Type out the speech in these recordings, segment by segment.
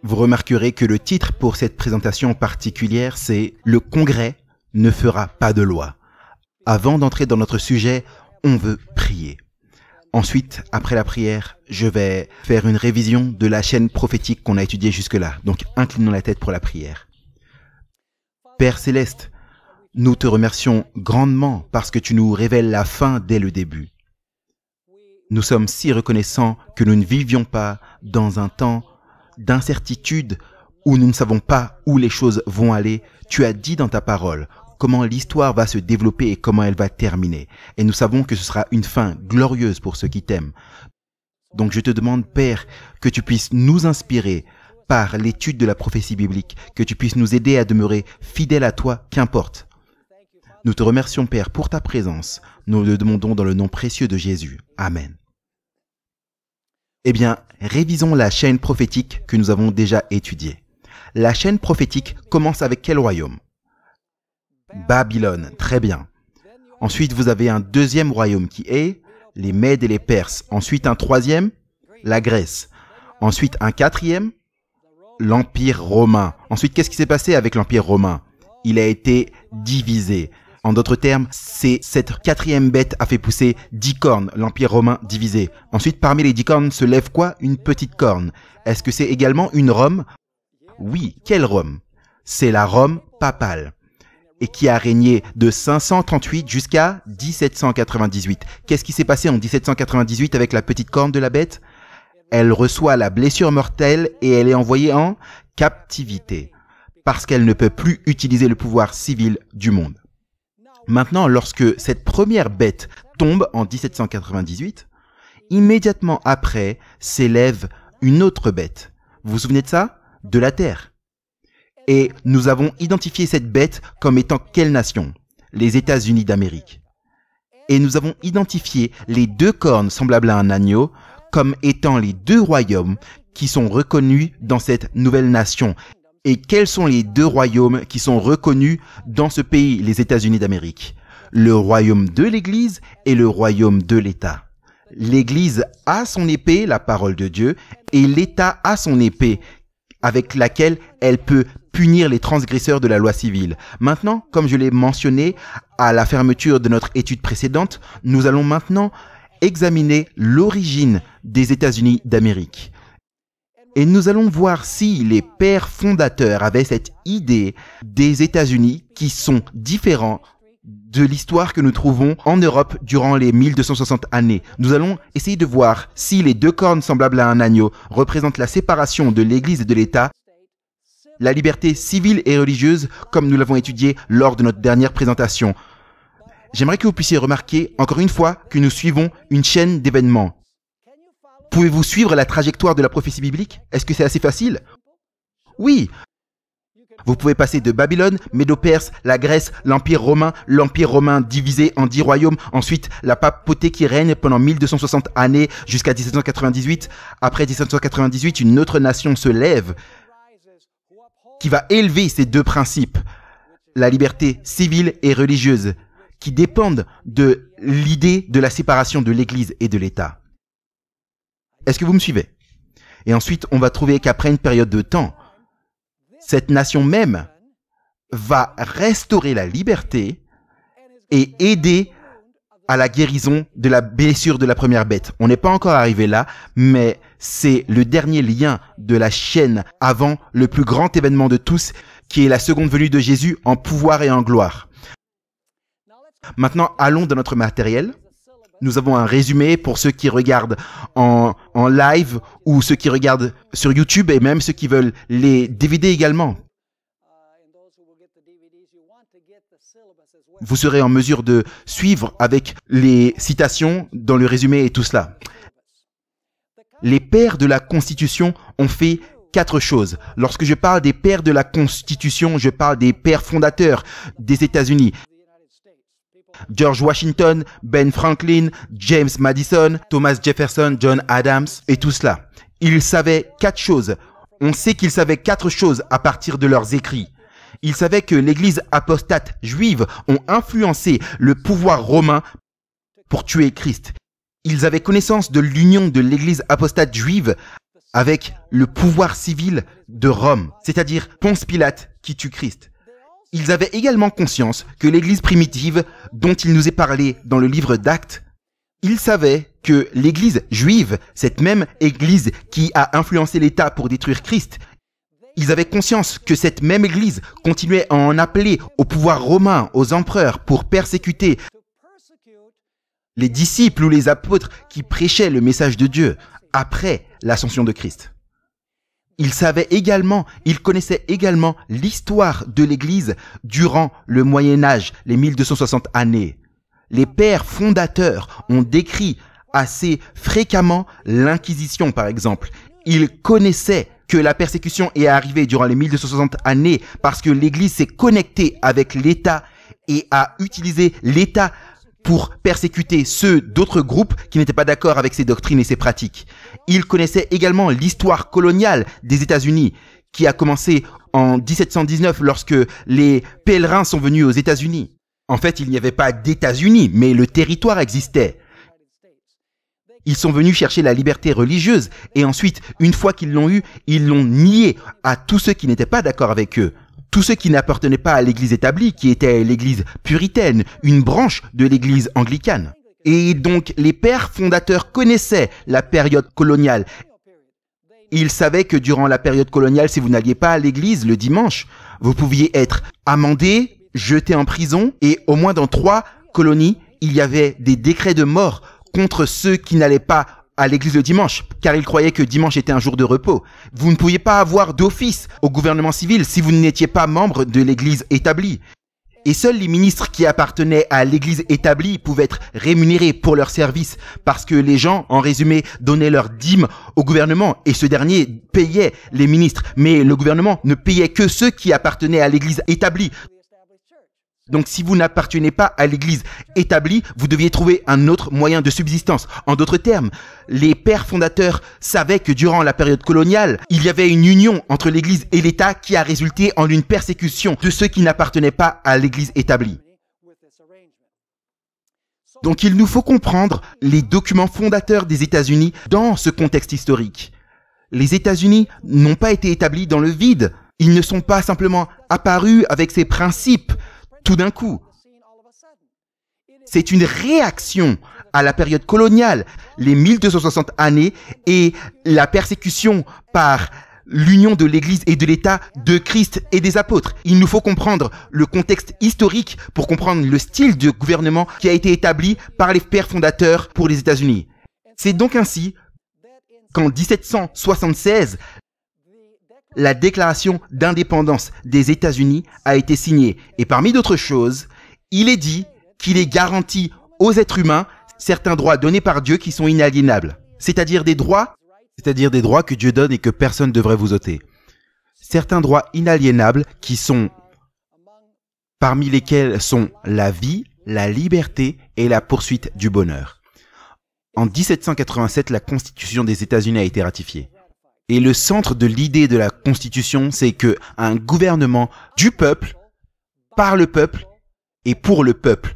Vous remarquerez que le titre pour cette présentation particulière, c'est « Le Congrès ne fera pas de loi ». Avant d'entrer dans notre sujet, on veut prier. Ensuite, après la prière, je vais faire une révision de la chaîne prophétique qu'on a étudiée jusque-là. Donc, inclinons la tête pour la prière. Père Céleste, nous te remercions grandement parce que tu nous révèles la fin dès le début. Nous sommes si reconnaissants que nous ne vivions pas dans un temps d'incertitude où nous ne savons pas où les choses vont aller. Tu as dit dans ta parole comment l'histoire va se développer et comment elle va terminer. Et nous savons que ce sera une fin glorieuse pour ceux qui t'aiment. Donc je te demande, Père, que tu puisses nous inspirer par l'étude de la prophétie biblique, que tu puisses nous aider à demeurer fidèles à toi, qu'importe. Nous te remercions, Père, pour ta présence. Nous le demandons dans le nom précieux de Jésus. Amen. Eh bien, révisons la chaîne prophétique que nous avons déjà étudiée. La chaîne prophétique commence avec quel royaume? Babylone, très bien. Ensuite, vous avez un deuxième royaume qui est les Mèdes et les Perses. Ensuite, un troisième, la Grèce. Ensuite, un quatrième, l'Empire romain. Ensuite, qu'est-ce qui s'est passé avec l'Empire romain? Il a été divisé. En d'autres termes, cette quatrième bête a fait pousser 10 cornes, l'Empire romain divisé. Ensuite, parmi les 10 cornes se lève quoi? Une petite corne. Est-ce que c'est également une Rome? Oui, quelle Rome? C'est la Rome papale. Et qui a régné de 538 jusqu'à 1798. Qu'est-ce qui s'est passé en 1798 avec la petite corne de la bête? Elle reçoit la blessure mortelle et elle est envoyée en captivité, parce qu'elle ne peut plus utiliser le pouvoir civil du monde. Maintenant, lorsque cette première bête tombe en 1798, immédiatement après s'élève une autre bête. Vous vous souvenez de ça? De la terre. Et nous avons identifié cette bête comme étant quelle nation? Les États-Unis d'Amérique. Et nous avons identifié les 2 cornes semblables à un agneau comme étant les 2 royaumes qui sont reconnus dans cette nouvelle nation. Et quels sont les 2 royaumes qui sont reconnus dans ce pays, les États-Unis d'Amérique? Le royaume de l'Église et le royaume de l'État. L'Église a son épée, la parole de Dieu, et l'État a son épée, avec laquelle elle peut punir les transgresseurs de la loi civile. Maintenant, comme je l'ai mentionné à la fermeture de notre étude précédente, nous allons maintenant examiner l'origine des États-Unis d'Amérique. Et nous allons voir si les pères fondateurs avaient cette idée des États-Unis qui sont différents de l'histoire que nous trouvons en Europe durant les 1260 années. Nous allons essayer de voir si les 2 cornes semblables à un agneau représentent la séparation de l'Église et de l'État, la liberté civile et religieuse, comme nous l'avons étudié lors de notre dernière présentation. J'aimerais que vous puissiez remarquer, encore une fois, que nous suivons une chaîne d'événements. Pouvez-vous suivre la trajectoire de la prophétie biblique? Est-ce que c'est assez facile? Oui. Vous pouvez passer de Babylone, Médo-Perse, la Grèce, l'Empire romain divisé en 10 royaumes, ensuite la papauté qui règne pendant 1260 années jusqu'à 1798. Après 1798, une autre nation se lève qui va élever ces 2 principes, la liberté civile et religieuse, qui dépendent de l'idée de la séparation de l'Église et de l'État. Est-ce que vous me suivez? Et ensuite, on va trouver qu'après une période de temps, cette nation même va restaurer la liberté et aider à la guérison de la blessure de la première bête. On n'est pas encore arrivé là, mais c'est le dernier lien de la chaîne avant le plus grand événement de tous, qui est la seconde venue de Jésus en pouvoir et en gloire. Maintenant, allons dans notre matériel. Nous avons un résumé pour ceux qui regardent en live ou ceux qui regardent sur YouTube et même ceux qui veulent les DVD également. Vous serez en mesure de suivre avec les citations dans le résumé et tout cela. Les pères de la Constitution ont fait 4 choses. Lorsque je parle des pères de la Constitution, je parle des pères fondateurs des États-Unis. George Washington, Ben Franklin, James Madison, Thomas Jefferson, John Adams et tout cela. Ils savaient 4 choses. On sait qu'ils savaient 4 choses à partir de leurs écrits. Ils savaient que l'église apostate juive ont influencé le pouvoir romain pour tuer Christ. Ils avaient connaissance de l'union de l'église apostate juive avec le pouvoir civil de Rome, c'est-à-dire Ponce Pilate qui tue Christ. Ils avaient également conscience que l'Église primitive, dont il nous est parlé dans le livre d'Actes, ils savaient que l'Église juive, cette même Église qui a influencé l'État pour détruire Christ, ils avaient conscience que cette même Église continuait à en appeler au pouvoir romain, aux empereurs, pour persécuter les disciples ou les apôtres qui prêchaient le message de Dieu après l'ascension de Christ. Ils savaient également, ils connaissaient également l'histoire de l'Église durant le Moyen Âge, les 1260 années. Les pères fondateurs ont décrit assez fréquemment l'Inquisition, par exemple. Ils connaissaient que la persécution est arrivée durant les 1260 années parce que l'Église s'est connectée avec l'État et a utilisé l'État pour persécuter ceux d'autres groupes qui n'étaient pas d'accord avec ses doctrines et ses pratiques. Ils connaissaient également l'histoire coloniale des États-Unis, qui a commencé en 1719 lorsque les pèlerins sont venus aux États-Unis. En fait, il n'y avait pas d'États-Unis, mais le territoire existait. Ils sont venus chercher la liberté religieuse et ensuite, une fois qu'ils l'ont eue, ils l'ont niée à tous ceux qui n'étaient pas d'accord avec eux. Tous ceux qui n'appartenaient pas à l'Église établie, qui était l'Église puritaine, une branche de l'Église anglicane. Et donc, les pères fondateurs connaissaient la période coloniale. Ils savaient que durant la période coloniale, si vous n'alliez pas à l'église le dimanche, vous pouviez être amendé, jeté en prison, et au moins dans 3 colonies, il y avait des décrets de mort contre ceux qui n'allaient pas à l'église le dimanche, car ils croyaient que dimanche était un jour de repos. Vous ne pouviez pas avoir d'office au gouvernement civil si vous n'étiez pas membre de l'église établie. Et seuls les ministres qui appartenaient à l'église établie pouvaient être rémunérés pour leurs services parce que les gens, en résumé, donnaient leur dîme au gouvernement et ce dernier payait les ministres. Mais le gouvernement ne payait que ceux qui appartenaient à l'église établie. Donc si vous n'appartenez pas à l'église établie, vous deviez trouver un autre moyen de subsistance. En d'autres termes, les pères fondateurs savaient que durant la période coloniale, il y avait une union entre l'église et l'État qui a résulté en une persécution de ceux qui n'appartenaient pas à l'église établie. Donc il nous faut comprendre les documents fondateurs des États-Unis dans ce contexte historique. Les États-Unis n'ont pas été établis dans le vide. Ils ne sont pas simplement apparus avec ces principes tout d'un coup. C'est une réaction à la période coloniale, les 1260 années et la persécution par l'union de l'Église et de l'État, de Christ et des apôtres. Il nous faut comprendre le contexte historique pour comprendre le style de gouvernement qui a été établi par les pères fondateurs pour les États-Unis. C'est donc ainsi qu'en 1776, la déclaration d'indépendance des États-Unis a été signée. Et parmi d'autres choses, il est dit qu'il est garanti aux êtres humains certains droits donnés par Dieu qui sont inaliénables. C'est-à-dire des droits que Dieu donne et que personne ne devrait vous ôter. Certains droits inaliénables qui sont, parmi lesquels sont la vie, la liberté et la poursuite du bonheur. En 1787, la Constitution des États-Unis a été ratifiée. Et le centre de l'idée de la Constitution, c'est que un gouvernement du peuple, par le peuple et pour le peuple.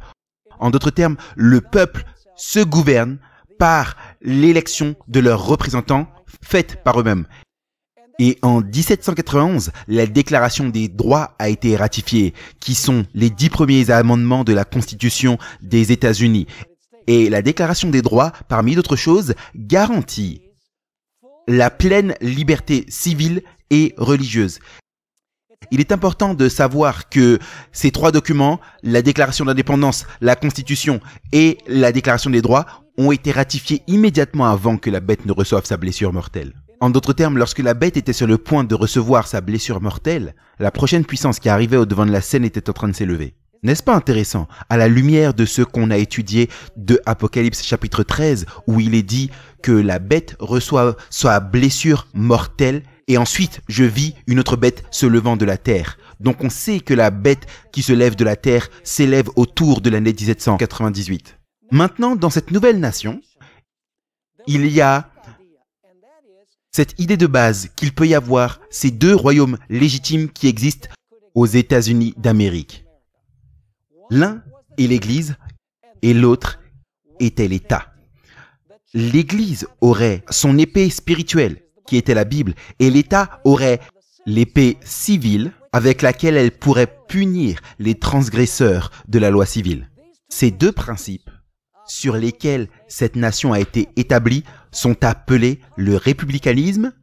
En d'autres termes, le peuple se gouverne par l'élection de leurs représentants faite par eux-mêmes. Et en 1791, la Déclaration des droits a été ratifiée, qui sont les 10 premiers amendements de la Constitution des États-Unis. Et la Déclaration des droits, parmi d'autres choses, garantit la pleine liberté civile et religieuse. Il est important de savoir que ces 3 documents, la Déclaration d'indépendance, la Constitution et la Déclaration des droits, ont été ratifiés immédiatement avant que la bête ne reçoive sa blessure mortelle. En d'autres termes, lorsque la bête était sur le point de recevoir sa blessure mortelle, la prochaine puissance qui arrivait au devant de la scène était en train de s'élever. N'est-ce pas intéressant, à la lumière de ce qu'on a étudié de Apocalypse chapitre 13, où il est dit que la bête reçoit sa blessure mortelle, et ensuite je vis une autre bête se levant de la terre. Donc on sait que la bête qui se lève de la terre s'élève autour de l'année 1798. Maintenant, dans cette nouvelle nation, il y a cette idée de base qu'il peut y avoir ces 2 royaumes légitimes qui existent aux États-Unis d'Amérique. L'un est l'Église et l'autre était l'État. L'Église aurait son épée spirituelle qui était la Bible, et l'État aurait l'épée civile avec laquelle elle pourrait punir les transgresseurs de la loi civile. Ces deux principes sur lesquels cette nation a été établie sont appelés le républicanisme,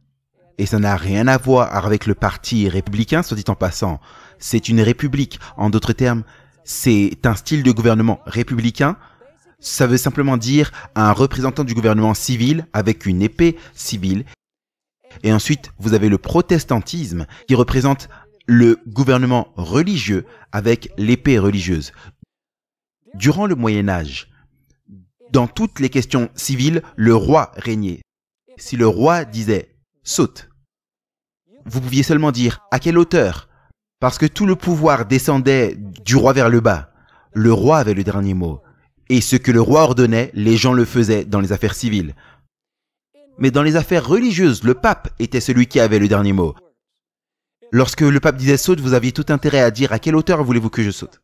et ça n'a rien à voir avec le parti républicain, soit dit en passant. C'est une république. En d'autres termes, c'est un style de gouvernement républicain. Ça veut simplement dire un représentant du gouvernement civil avec une épée civile. Et ensuite, vous avez le protestantisme qui représente le gouvernement religieux avec l'épée religieuse. Durant le Moyen Âge, dans toutes les questions civiles, le roi régnait. Si le roi disait « saute », vous pouviez seulement dire « à quelle hauteur ?» Parce que tout le pouvoir descendait du roi vers le bas. Le roi avait le dernier mot. Et ce que le roi ordonnait, les gens le faisaient dans les affaires civiles. Mais dans les affaires religieuses, le pape était celui qui avait le dernier mot. Lorsque le pape disait « saute », vous aviez tout intérêt à dire « à quelle hauteur voulez-vous que je saute ?»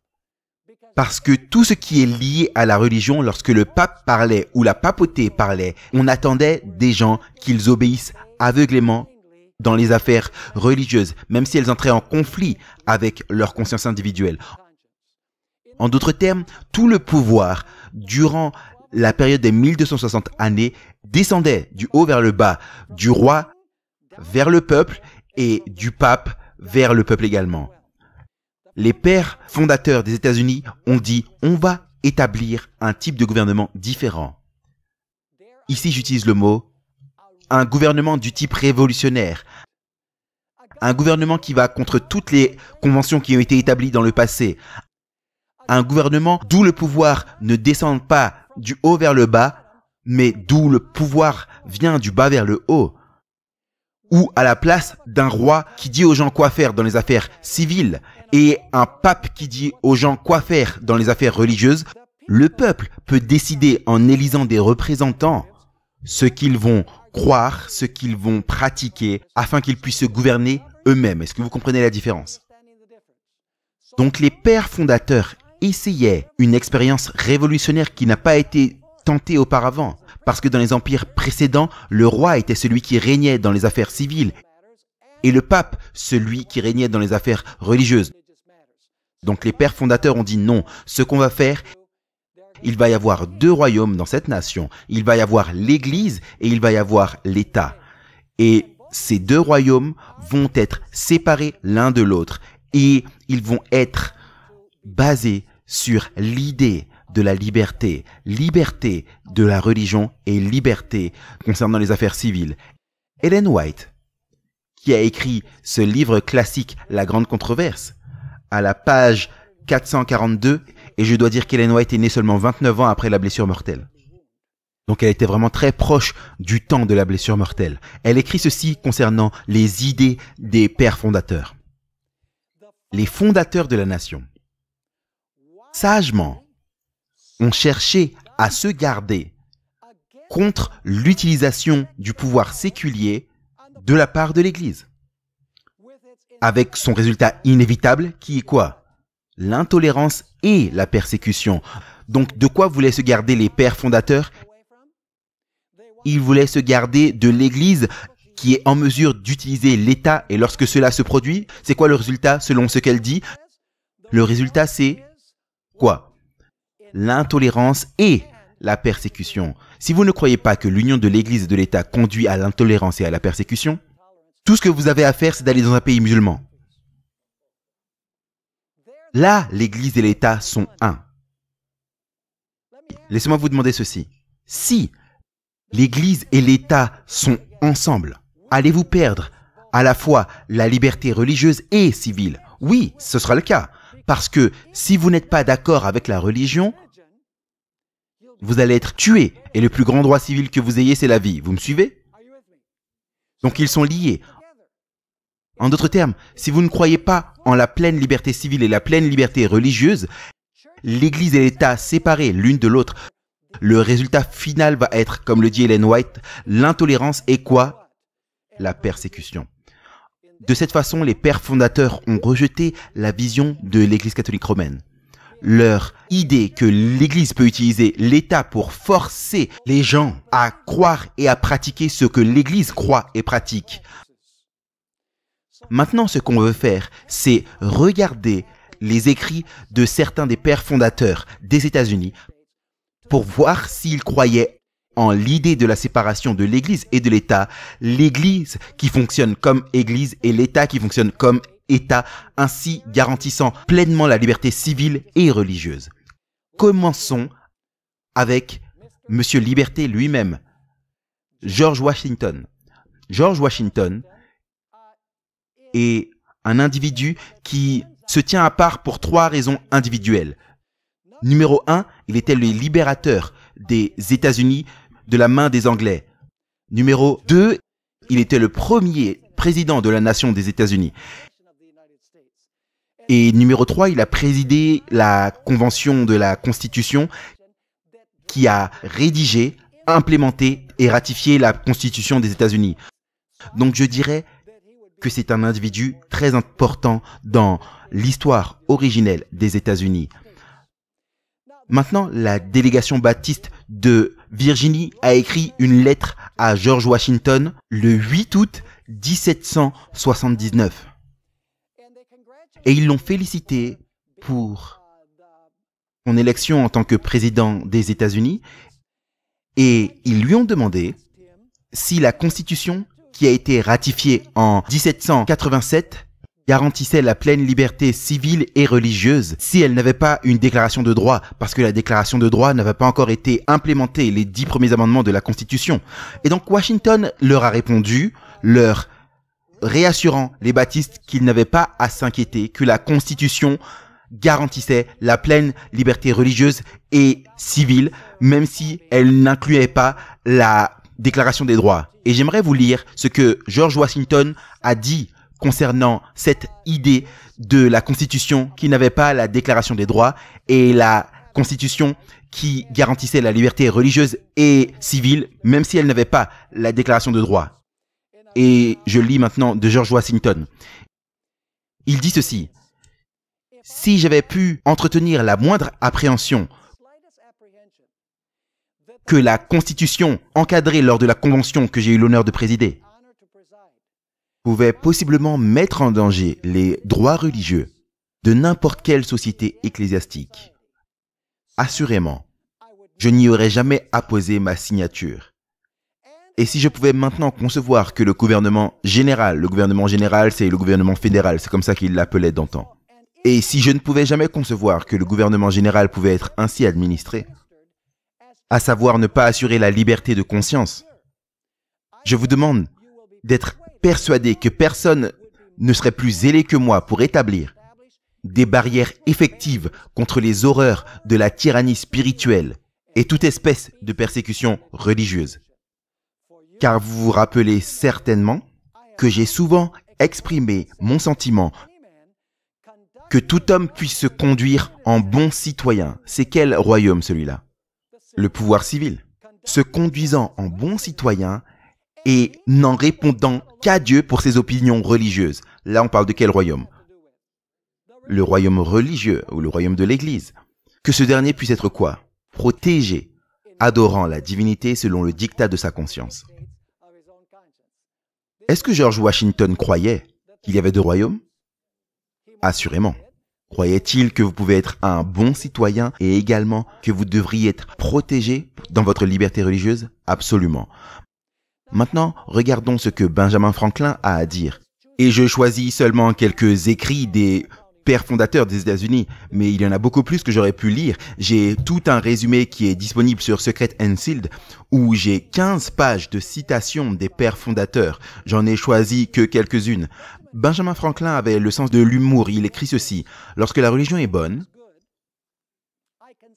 Parce que tout ce qui est lié à la religion, lorsque le pape parlait ou la papauté parlait, on attendait des gens qu'ils obéissent aveuglément dans les affaires religieuses, même si elles entraient en conflit avec leur conscience individuelle. En d'autres termes, tout le pouvoir, durant la période des 1260 années, descendait du haut vers le bas, du roi vers le peuple et du pape vers le peuple également. Les pères fondateurs des États-Unis ont dit « on va établir un type de gouvernement différent ». Ici, j'utilise le mot « un gouvernement du type révolutionnaire ». Un gouvernement qui va contre toutes les conventions qui ont été établies dans le passé. Un gouvernement d'où le pouvoir ne descend pas du haut vers le bas, mais d'où le pouvoir vient du bas vers le haut. Ou à la place d'un roi qui dit aux gens quoi faire dans les affaires civiles et un pape qui dit aux gens quoi faire dans les affaires religieuses, le peuple peut décider en élisant des représentants ce qu'ils vont croire, ce qu'ils vont pratiquer afin qu'ils puissent se gouverner eux-mêmes. Est-ce que vous comprenez la différence? Donc les pères fondateurs essayaient une expérience révolutionnaire qui n'a pas été tentée auparavant. Parce que dans les empires précédents, le roi était celui qui régnait dans les affaires civiles et le pape celui qui régnait dans les affaires religieuses. Donc les pères fondateurs ont dit non, ce qu'on va faire, il va y avoir deux royaumes dans cette nation. Il va y avoir l'Église et il va y avoir l'État. Et ces deux royaumes vont être séparés l'un de l'autre et ils vont être basés sur l'idée de la liberté, liberté de la religion et liberté concernant les affaires civiles. Ellen White, qui a écrit ce livre classique La Grande Controverse, à la page 442, et je dois dire qu'Ellen White est née seulement 29 ans après la blessure mortelle. Donc elle était vraiment très proche du temps de la blessure mortelle. Elle écrit ceci concernant les idées des pères fondateurs. Les fondateurs de la nation, sagement, ont cherché à se garder contre l'utilisation du pouvoir séculier de la part de l'Église. Avec son résultat inévitable qui est quoi? L'intolérance et la persécution. Donc de quoi voulaient se garder les pères fondateurs? Ils voulaient se garder de l'Église qui est en mesure d'utiliser l'État, et lorsque cela se produit, c'est quoi le résultat selon ce qu'elle dit? Le résultat c'est quoi? L'intolérance et la persécution. Si vous ne croyez pas que l'union de l'Église et de l'État conduit à l'intolérance et à la persécution, tout ce que vous avez à faire, c'est d'aller dans un pays musulman. Là, l'Église et l'État sont un. Laissez-moi vous demander ceci. Si l'Église et l'État sont ensemble, allez-vous perdre à la fois la liberté religieuse et civile? Oui, ce sera le cas. Parce que si vous n'êtes pas d'accord avec la religion, vous allez être tué. Et le plus grand droit civil que vous ayez, c'est la vie. Vous me suivez? Donc ils sont liés. En d'autres termes, si vous ne croyez pas en la pleine liberté civile et la pleine liberté religieuse, l'Église et l'État séparés l'une de l'autre, le résultat final va être, comme le dit Ellen White, l'intolérance et quoi? La persécution. De cette façon, les pères fondateurs ont rejeté la vision de l'Église catholique romaine. leur idée que l'Église peut utiliser l'État pour forcer les gens à croire et à pratiquer ce que l'Église croit et pratique. Maintenant, ce qu'on veut faire, c'est regarder les écrits de certains des pères fondateurs des États-Unis pour voir s'ils croyaient en l'idée de la séparation de l'Église et de l'État, l'Église qui fonctionne comme Église et l'État qui fonctionne comme État, ainsi garantissant pleinement la liberté civile et religieuse. Commençons avec Monsieur Liberté lui-même, George Washington. George Washington est un individu qui se tient à part pour 3 raisons individuelles. Numéro 1, il était le libérateur des États-Unis de la main des Anglais. Numéro 2, il était le premier président de la nation des États-Unis. Et numéro 3, il a présidé la convention de la Constitution qui a rédigé, implémenté et ratifié la Constitution des États-Unis. Donc je dirais que c'est un individu très important dans l'histoire originelle des États-Unis. Maintenant, la délégation baptiste de Virginie a écrit une lettre à George Washington le 8 août 1779. Et ils l'ont félicité pour son élection en tant que président des États-Unis. Et ils lui ont demandé si la Constitution qui a été ratifiée en 1787 garantissait la pleine liberté civile et religieuse si elle n'avait pas une déclaration de droit, parce que la déclaration de droit n'avait pas encore été implémentée, les 10 premiers amendements de la Constitution. Et donc Washington leur a répondu, leur réassurant les baptistes qu'ils n'avaient pas à s'inquiéter, que la Constitution garantissait la pleine liberté religieuse et civile, même si elle n'incluait pas la déclaration des droits. Et j'aimerais vous lire ce que George Washington a dit concernant cette idée de la Constitution qui n'avait pas la déclaration des droits et la Constitution qui garantissait la liberté religieuse et civile, même si elle n'avait pas la déclaration de droits. Et je lis maintenant de George Washington. Il dit ceci: « Si j'avais pu entretenir la moindre appréhension que la Constitution encadrée lors de la convention que j'ai eu l'honneur de présider pouvait possiblement mettre en danger les droits religieux de n'importe quelle société ecclésiastique, assurément, je n'y aurais jamais apposé ma signature. Et si je pouvais maintenant concevoir que le gouvernement général c'est le gouvernement fédéral, c'est comme ça qu'il l'appelait d'antan, et si je ne pouvais jamais concevoir que le gouvernement général pouvait être ainsi administré, à savoir ne pas assurer la liberté de conscience, je vous demande d'être persuadé que personne ne serait plus zélé que moi pour établir des barrières effectives contre les horreurs de la tyrannie spirituelle et toute espèce de persécution religieuse. Car vous vous rappelez certainement que j'ai souvent exprimé mon sentiment que tout homme puisse se conduire en bon citoyen. C'est quel royaume celui-là? Le pouvoir civil. Se conduisant en bon citoyen et n'en répondant qu'à Dieu pour ses opinions religieuses. Là, on parle de quel royaume? Le royaume religieux ou le royaume de l'Église. Que ce dernier puisse être quoi? Protégé, adorant la divinité selon le dictat de sa conscience. Est-ce que George Washington croyait qu'il y avait 2 royaumes? Assurément. Croyait-il que vous pouvez être un bon citoyen et également que vous devriez être protégé dans votre liberté religieuse? Absolument. Maintenant, regardons ce que Benjamin Franklin a à dire. Et je choisis seulement quelques écrits des pères fondateurs des États-Unis, mais il y en a beaucoup plus que j'aurais pu lire. J'ai tout un résumé qui est disponible sur Secret and Sealed, où j'ai 15 pages de citations des pères fondateurs. J'en ai choisi que quelques-unes. Benjamin Franklin avait le sens de l'humour. Il écrit ceci: « Lorsque la religion est bonne,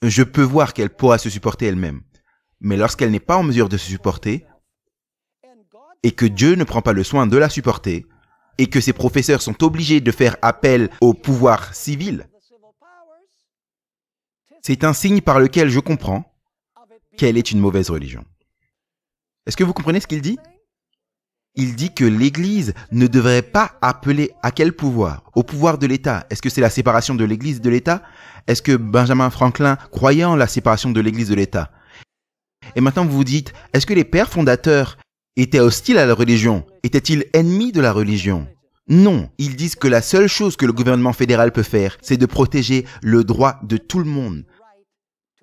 je peux voir qu'elle pourra se supporter elle-même. Mais lorsqu'elle n'est pas en mesure de se supporter, et que Dieu ne prend pas le soin de la supporter, et que ses professeurs sont obligés de faire appel au pouvoir civil, c'est un signe par lequel je comprends qu'elle est une mauvaise religion. » Est-ce que vous comprenez ce qu'il dit? Il dit que l'Église ne devrait pas appeler à quel pouvoir? Au pouvoir de l'État. Est-ce que c'est la séparation de l'Église et de l'État? Est-ce que Benjamin Franklin croyait en la séparation de l'Église de l'État? Et maintenant vous vous dites, est-ce que les pères fondateurs étaient hostiles à la religion? Étaient-ils ennemis de la religion? Non, ils disent que la seule chose que le gouvernement fédéral peut faire, c'est de protéger le droit de tout le monde,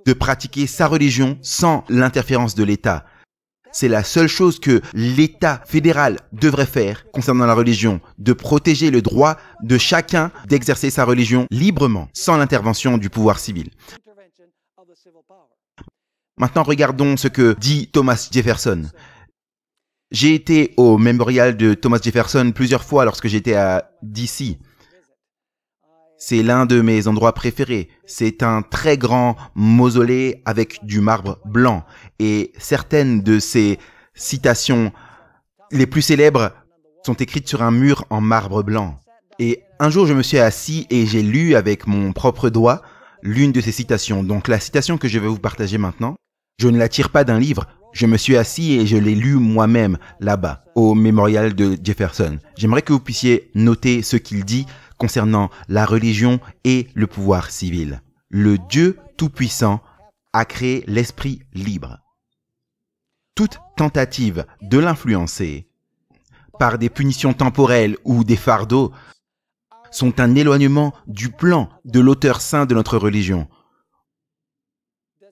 de pratiquer sa religion sans l'interférence de l'État. C'est la seule chose que l'État fédéral devrait faire concernant la religion, de protéger le droit de chacun d'exercer sa religion librement, sans l'intervention du pouvoir civil. Maintenant, regardons ce que dit Thomas Jefferson. J'ai été au mémorial de Thomas Jefferson plusieurs fois lorsque j'étais à DC. C'est l'un de mes endroits préférés. C'est un très grand mausolée avec du marbre blanc. Et certaines de ces citations les plus célèbres sont écrites sur un mur en marbre blanc. Et un jour, je me suis assis et j'ai lu avec mon propre doigt l'une de ces citations. Donc la citation que je vais vous partager maintenant, je ne la tire pas d'un livre. Je me suis assis et je l'ai lu moi-même là-bas, au mémorial de Jefferson. J'aimerais que vous puissiez noter ce qu'il dit concernant la religion et le pouvoir civil. Le Dieu Tout-Puissant a créé l'esprit libre. Toute tentative de l'influencer par des punitions temporelles ou des fardeaux sont un éloignement du plan de l'auteur saint de notre religion.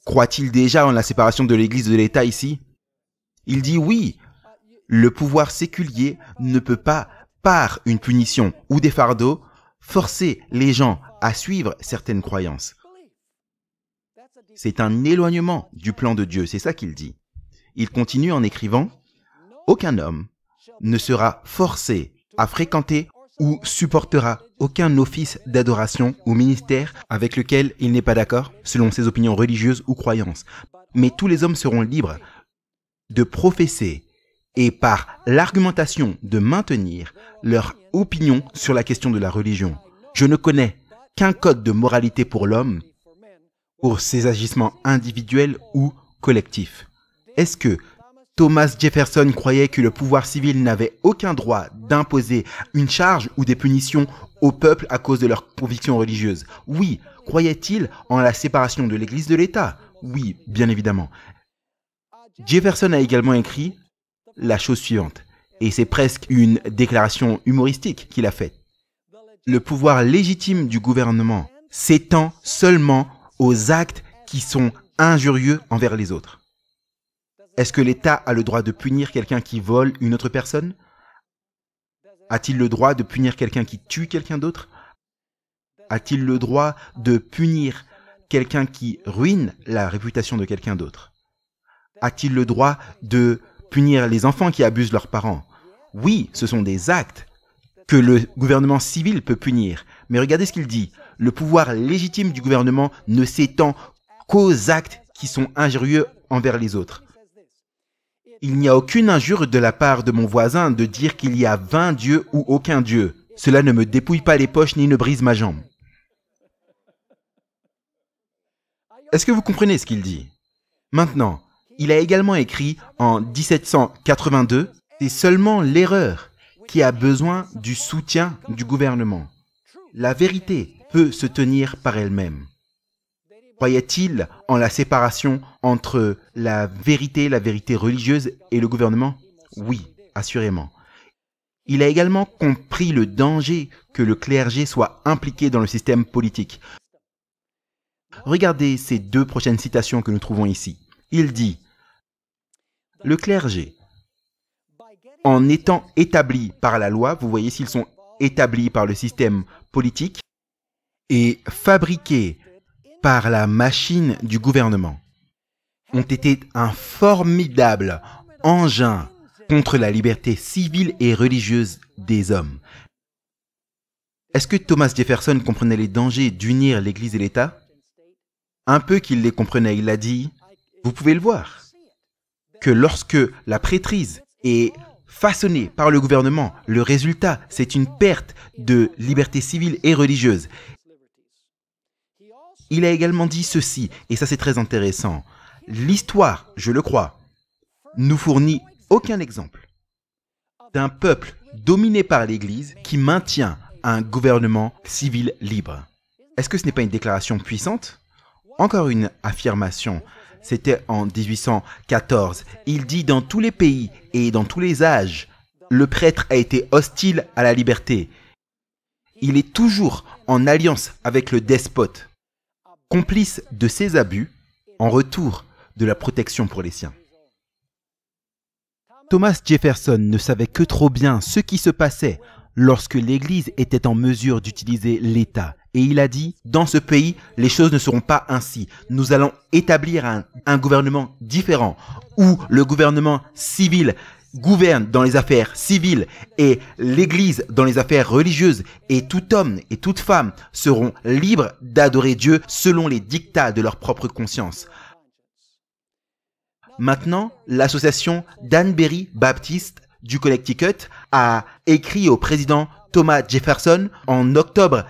Croit-il déjà en la séparation de l'Église de l'État ici? Il dit oui, le pouvoir séculier ne peut pas, par une punition ou des fardeaux, forcer les gens à suivre certaines croyances. C'est un éloignement du plan de Dieu, c'est ça qu'il dit. Il continue en écrivant « Aucun homme ne sera forcé à fréquenter ou supportera aucun office d'adoration ou ministère avec lequel il n'est pas d'accord selon ses opinions religieuses ou croyances. Mais tous les hommes seront libres de professer et par l'argumentation de maintenir leur opinion sur la question de la religion. Je ne connais qu'un code de moralité pour l'homme, pour ses agissements individuels ou collectifs. » Est-ce que Thomas Jefferson croyait que le pouvoir civil n'avait aucun droit d'imposer une charge ou des punitions au peuple à cause de leurs convictions religieuses? Oui. Croyait-il en la séparation de l'Église de l'État? Oui, bien évidemment. Jefferson a également écrit la chose suivante, et c'est presque une déclaration humoristique qu'il a faite. Le pouvoir légitime du gouvernement s'étend seulement aux actes qui sont injurieux envers les autres. Est-ce que l'État a le droit de punir quelqu'un qui vole une autre personne? A-t-il le droit de punir quelqu'un qui tue quelqu'un d'autre? A-t-il le droit de punir quelqu'un qui ruine la réputation de quelqu'un d'autre? A-t-il le droit de punir les enfants qui abusent leurs parents? Oui, ce sont des actes que le gouvernement civil peut punir. Mais regardez ce qu'il dit. Le pouvoir légitime du gouvernement ne s'étend qu'aux actes qui sont injurieux envers les autres. Il n'y a aucune injure de la part de mon voisin de dire qu'il y a 20 dieux ou aucun dieu. Cela ne me dépouille pas les poches ni ne brise ma jambe. Est-ce que vous comprenez ce qu'il dit? Maintenant, il a également écrit en 1782, c'est seulement l'erreur qui a besoin du soutien du gouvernement. La vérité peut se tenir par elle-même. Croyait-il en la séparation entre la vérité religieuse et le gouvernement? Oui, assurément. Il a également compris le danger que le clergé soit impliqué dans le système politique. Regardez ces deux prochaines citations que nous trouvons ici. Il dit « Le clergé, en étant établi par la loi, vous voyez s'ils sont établis par le système politique, et fabriqués par la machine du gouvernement, ont été un formidable engin contre la liberté civile et religieuse des hommes. » Est-ce que Thomas Jefferson comprenait les dangers d'unir l'Église et l'État? Un peu qu'il les comprenait, il a dit, vous pouvez le voir, que lorsque la prêtrise est façonnée par le gouvernement, le résultat, c'est une perte de liberté civile et religieuse. Il a également dit ceci, et ça c'est très intéressant. L'histoire, je le crois, nous fournit aucun exemple d'un peuple dominé par l'Église qui maintient un gouvernement civil libre. Est-ce que ce n'est pas une déclaration puissante? Encore une affirmation. C'était en 1814. Il dit: dans tous les pays et dans tous les âges, le prêtre a été hostile à la liberté. Il est toujours en alliance avec le despote, complice de ses abus en retour de la protection pour les siens. Thomas Jefferson ne savait que trop bien ce qui se passait lorsque l'Église était en mesure d'utiliser l'État. Et il a dit: dans ce pays, les choses ne seront pas ainsi. Nous allons établir un gouvernement différent, où le gouvernement civil gouverne dans les affaires civiles et l'Église dans les affaires religieuses, et tout homme et toute femme seront libres d'adorer Dieu selon les dictats de leur propre conscience. Maintenant, l'association Danbury Baptiste du Connecticut a écrit au président Thomas Jefferson en octobre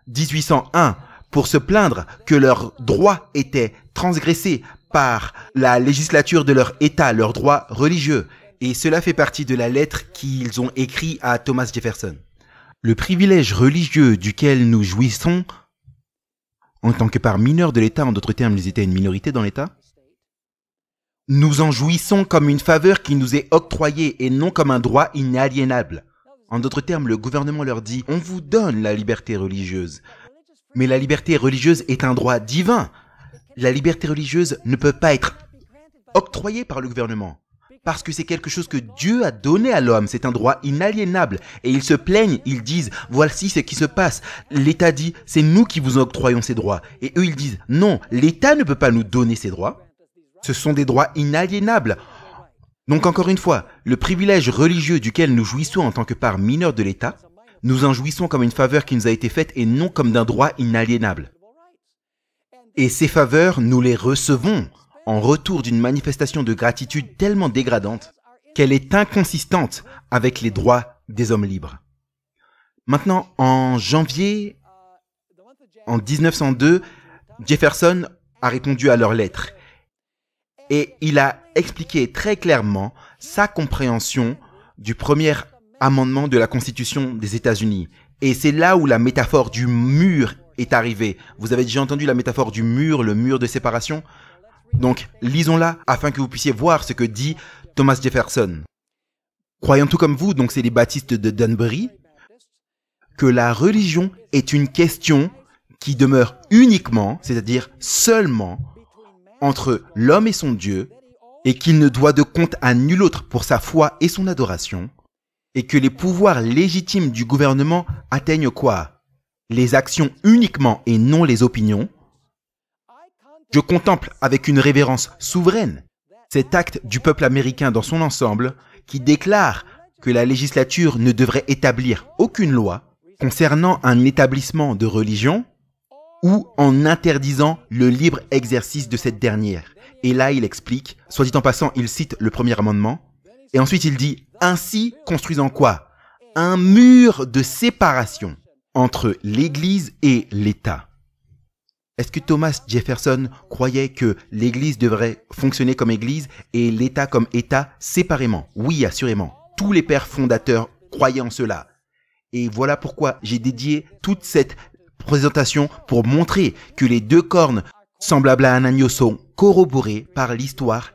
1801 pour se plaindre que leurs droits étaient transgressés par la législature de leur État, leurs droits religieux. Et cela fait partie de la lettre qu'ils ont écrite à Thomas Jefferson. Le privilège religieux duquel nous jouissons, en tant que part mineure de l'État, en d'autres termes, ils étaient une minorité dans l'État, nous en jouissons comme une faveur qui nous est octroyée et non comme un droit inaliénable. En d'autres termes, le gouvernement leur dit: on vous donne la liberté religieuse. Mais la liberté religieuse est un droit divin. La liberté religieuse ne peut pas être octroyée par le gouvernement. Parce que c'est quelque chose que Dieu a donné à l'homme. C'est un droit inaliénable. Et ils se plaignent, ils disent: voici ce qui se passe. L'État dit: c'est nous qui vous octroyons ces droits. Et eux, ils disent: non, l'État ne peut pas nous donner ces droits. Ce sont des droits inaliénables. Donc encore une fois, le privilège religieux duquel nous jouissons en tant que part mineure de l'État, nous en jouissons comme une faveur qui nous a été faite et non comme d'un droit inaliénable. Et ces faveurs, nous les recevons en retour d'une manifestation de gratitude tellement dégradante qu'elle est inconsistante avec les droits des hommes libres. Maintenant, en janvier, en 1902, Jefferson a répondu à leur lettre. Et il a expliqué très clairement sa compréhension du premier amendement de la Constitution des États-Unis. Et c'est là où la métaphore du mur est arrivée. Vous avez déjà entendu la métaphore du mur, le mur de séparation? Donc, lisons-la afin que vous puissiez voir ce que dit Thomas Jefferson. Croyant tout comme vous, donc c'est les baptistes de Danbury, que la religion est une question qui demeure uniquement, c'est-à-dire seulement, entre l'homme et son Dieu, et qu'il ne doit de compte à nul autre pour sa foi et son adoration, et que les pouvoirs légitimes du gouvernement atteignent quoi? Les actions uniquement et non les opinions. Je contemple avec une révérence souveraine cet acte du peuple américain dans son ensemble qui déclare que la législature ne devrait établir aucune loi concernant un établissement de religion ou en interdisant le libre exercice de cette dernière. Et là, il explique, soit dit en passant, il cite le premier amendement, et ensuite il dit: ainsi construisant quoi? Un mur de séparation entre l'Église et l'État. Est-ce que Thomas Jefferson croyait que l'Église devrait fonctionner comme Église et l'État comme État séparément? Oui, assurément. Tous les pères fondateurs croyaient en cela. Et voilà pourquoi j'ai dédié toute cette présentation pour montrer que les deux cornes semblables à un agneau sont corroborées par l'histoire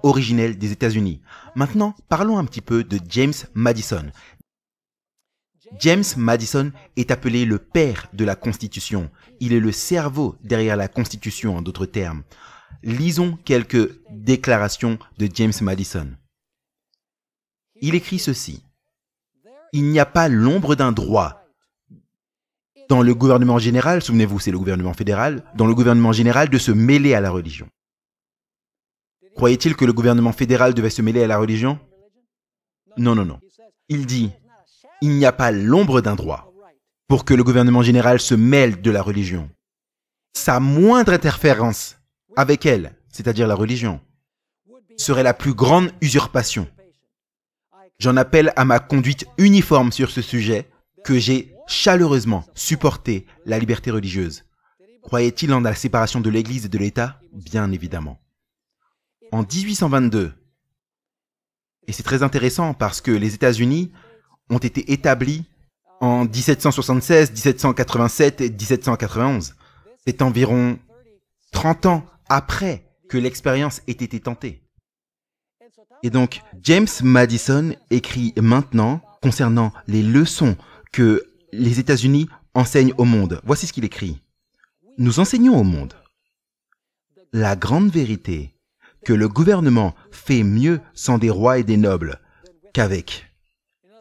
originelle des États-Unis. Maintenant, parlons un petit peu de James Madison. James Madison est appelé le père de la Constitution. Il est le cerveau derrière la Constitution, en d'autres termes. Lisons quelques déclarations de James Madison. Il écrit ceci: il n'y a pas l'ombre d'un droit dans le gouvernement général, souvenez-vous, c'est le gouvernement fédéral, dans le gouvernement général de se mêler à la religion. Croyait-il que le gouvernement fédéral devait se mêler à la religion? Non, non, non. Il dit: il n'y a pas l'ombre d'un droit pour que le gouvernement général se mêle de la religion. Sa moindre interférence avec elle, c'est-à-dire la religion, serait la plus grande usurpation. J'en appelle à ma conduite uniforme sur ce sujet, que j'ai chaleureusement supporté la liberté religieuse. Croyait-il en la séparation de l'Église et de l'État? Bien évidemment. En 1822, Et c'est très intéressant parce que les États-Unis ont été établis en 1776, 1787 et 1791. C'est environ 30 ans après que l'expérience ait été tentée. Et donc, James Madison écrit maintenant concernant les leçons que les États-Unis enseignent au monde. Voici ce qu'il écrit. Nous enseignons au monde la grande vérité que le gouvernement fait mieux sans des rois et des nobles qu'avec.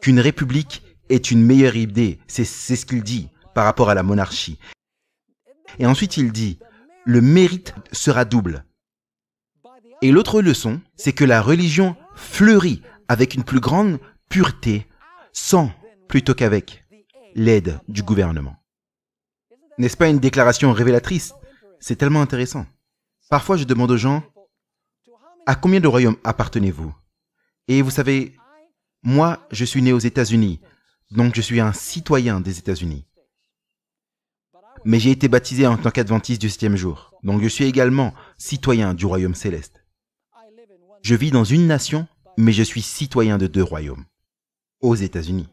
Qu'une république est une meilleure idée, c'est ce qu'il dit par rapport à la monarchie. Et ensuite il dit, le mérite sera double. Et l'autre leçon, c'est que la religion fleurit avec une plus grande pureté sans plutôt qu'avec l'aide du gouvernement. N'est-ce pas une déclaration révélatrice? C'est tellement intéressant. Parfois je demande aux gens, à combien de royaumes appartenez-vous? Et vous savez, moi je suis né aux États-Unis, donc je suis un citoyen des États-Unis. Mais j'ai été baptisé en tant qu'adventiste du 7e jour, donc je suis également citoyen du royaume céleste. Je vis dans une nation, mais je suis citoyen de 2 royaumes, aux États-Unis.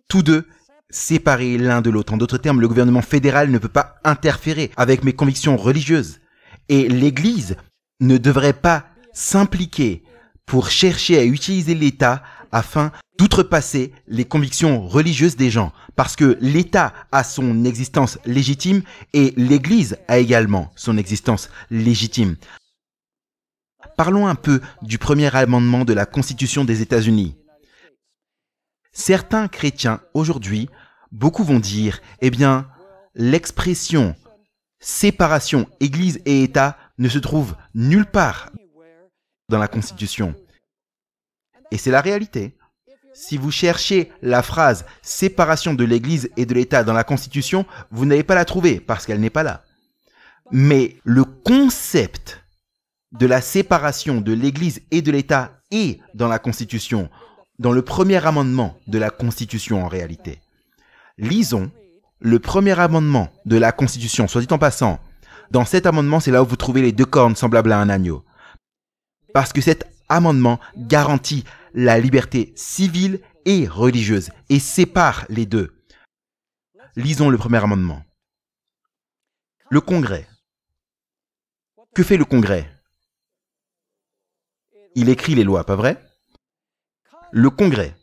Tous deux séparés l'un de l'autre. En d'autres termes, le gouvernement fédéral ne peut pas interférer avec mes convictions religieuses. Et l'Église ne devrait pas s'impliquer pour chercher à utiliser l'État afin d'outrepasser les convictions religieuses des gens. Parce que l'État a son existence légitime et l'Église a également son existence légitime. Parlons un peu du premier amendement de la Constitution des États-Unis. Certains chrétiens, aujourd'hui, beaucoup vont dire, eh bien, l'expression séparation Église et État ne se trouve nulle part dans la Constitution. Et c'est la réalité. Si vous cherchez la phrase séparation de l'Église et de l'État dans la Constitution, vous n'allez pas la trouver parce qu'elle n'est pas là. Mais le concept de la séparation de l'Église et de l'État est dans la Constitution, dans le premier amendement de la Constitution en réalité. Lisons le premier amendement de la Constitution, soit dit en passant. Dans cet amendement, c'est là où vous trouvez les 2 cornes semblables à un agneau. Parce que cet amendement garantit la liberté civile et religieuse et sépare les deux. Lisons le premier amendement. Le Congrès. Que fait le Congrès? Il écrit les lois, pas vrai? Le Congrès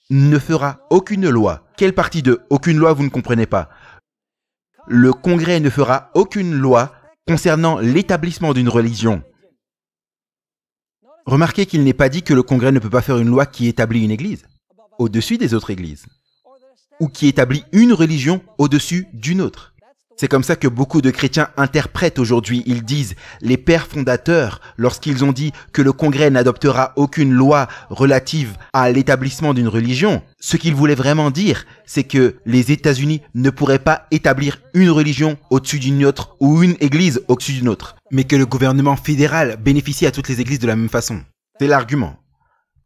ne fera aucune loi. Quelle partie de aucune loi vous ne comprenez pas? Le Congrès ne fera aucune loi concernant l'établissement d'une religion. Remarquez qu'il n'est pas dit que le Congrès ne peut pas faire une loi qui établit une église au-dessus des autres églises ou qui établit une religion au-dessus d'une autre. C'est comme ça que beaucoup de chrétiens interprètent aujourd'hui. Ils disent, les pères fondateurs, lorsqu'ils ont dit que le Congrès n'adoptera aucune loi relative à l'établissement d'une religion, ce qu'ils voulaient vraiment dire, c'est que les États-Unis ne pourraient pas établir une religion au-dessus d'une autre ou une église au-dessus d'une autre, mais que le gouvernement fédéral bénéficie à toutes les églises de la même façon. C'est l'argument.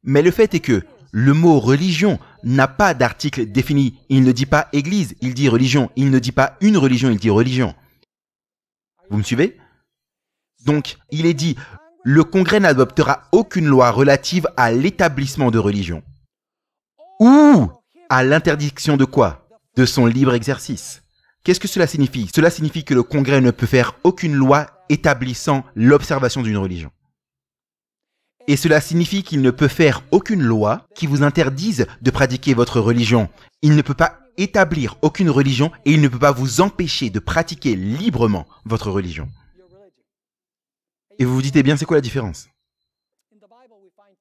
Mais le fait est que le mot religion n'a pas d'article défini. Il ne dit pas église, il dit religion. Il ne dit pas une religion, il dit religion. Vous me suivez? Donc, il est dit, le Congrès n'adoptera aucune loi relative à l'établissement de religion. Ou à l'interdiction de quoi? De son libre exercice. Qu'est-ce que cela signifie? Cela signifie que le Congrès ne peut faire aucune loi établissant l'observation d'une religion. Et cela signifie qu'il ne peut faire aucune loi qui vous interdise de pratiquer votre religion. Il ne peut pas établir aucune religion et il ne peut pas vous empêcher de pratiquer librement votre religion. Et vous vous dites, eh bien, c'est quoi la différence?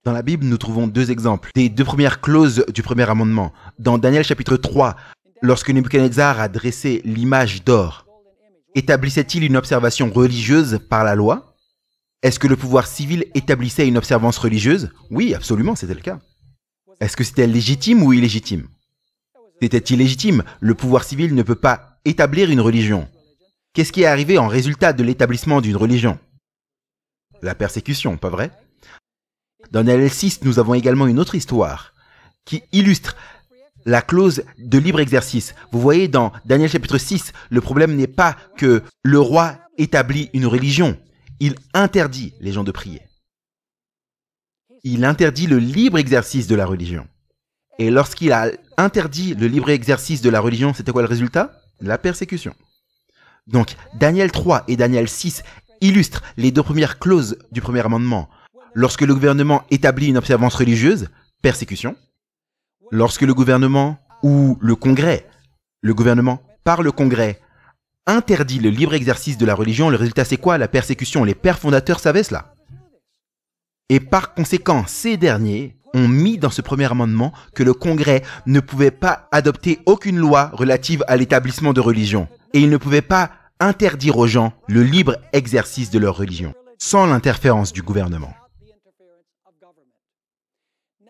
Dans la Bible, nous trouvons 2 exemples des 2 premières clauses du premier amendement. Dans Daniel chapitre 3, lorsque Nebuchadnezzar a dressé l'image d'or, établissait-il une observation religieuse par la loi? Est-ce que le pouvoir civil établissait une observance religieuse? Oui, absolument, c'était le cas. Est-ce que c'était légitime ou illégitime? C'était illégitime. Le pouvoir civil ne peut pas établir une religion. Qu'est-ce qui est arrivé en résultat de l'établissement d'une religion? La persécution, pas vrai? Dans Daniel 6, nous avons également une autre histoire qui illustre la clause de libre exercice. Vous voyez, dans Daniel chapitre 6, le problème n'est pas que le roi établit une religion. Il interdit les gens de prier. il interdit le libre exercice de la religion. Et lorsqu'il a interdit le libre exercice de la religion, c'était quoi le résultat? La persécution. Donc, Daniel 3 et Daniel 6 illustrent les deux premières clauses du premier amendement. Lorsque le gouvernement établit une observance religieuse, persécution. Lorsque le gouvernement ou le Congrès, le gouvernement par le Congrès, interdit le libre exercice de la religion, le résultat c'est quoi? La persécution. Les pères fondateurs savaient cela. Et par conséquent, ces derniers ont mis dans ce premier amendement que le Congrès ne pouvait pas adopter aucune loi relative à l'établissement de religion. Et il ne pouvait pas interdire aux gens le libre exercice de leur religion, sans l'interférence du gouvernement.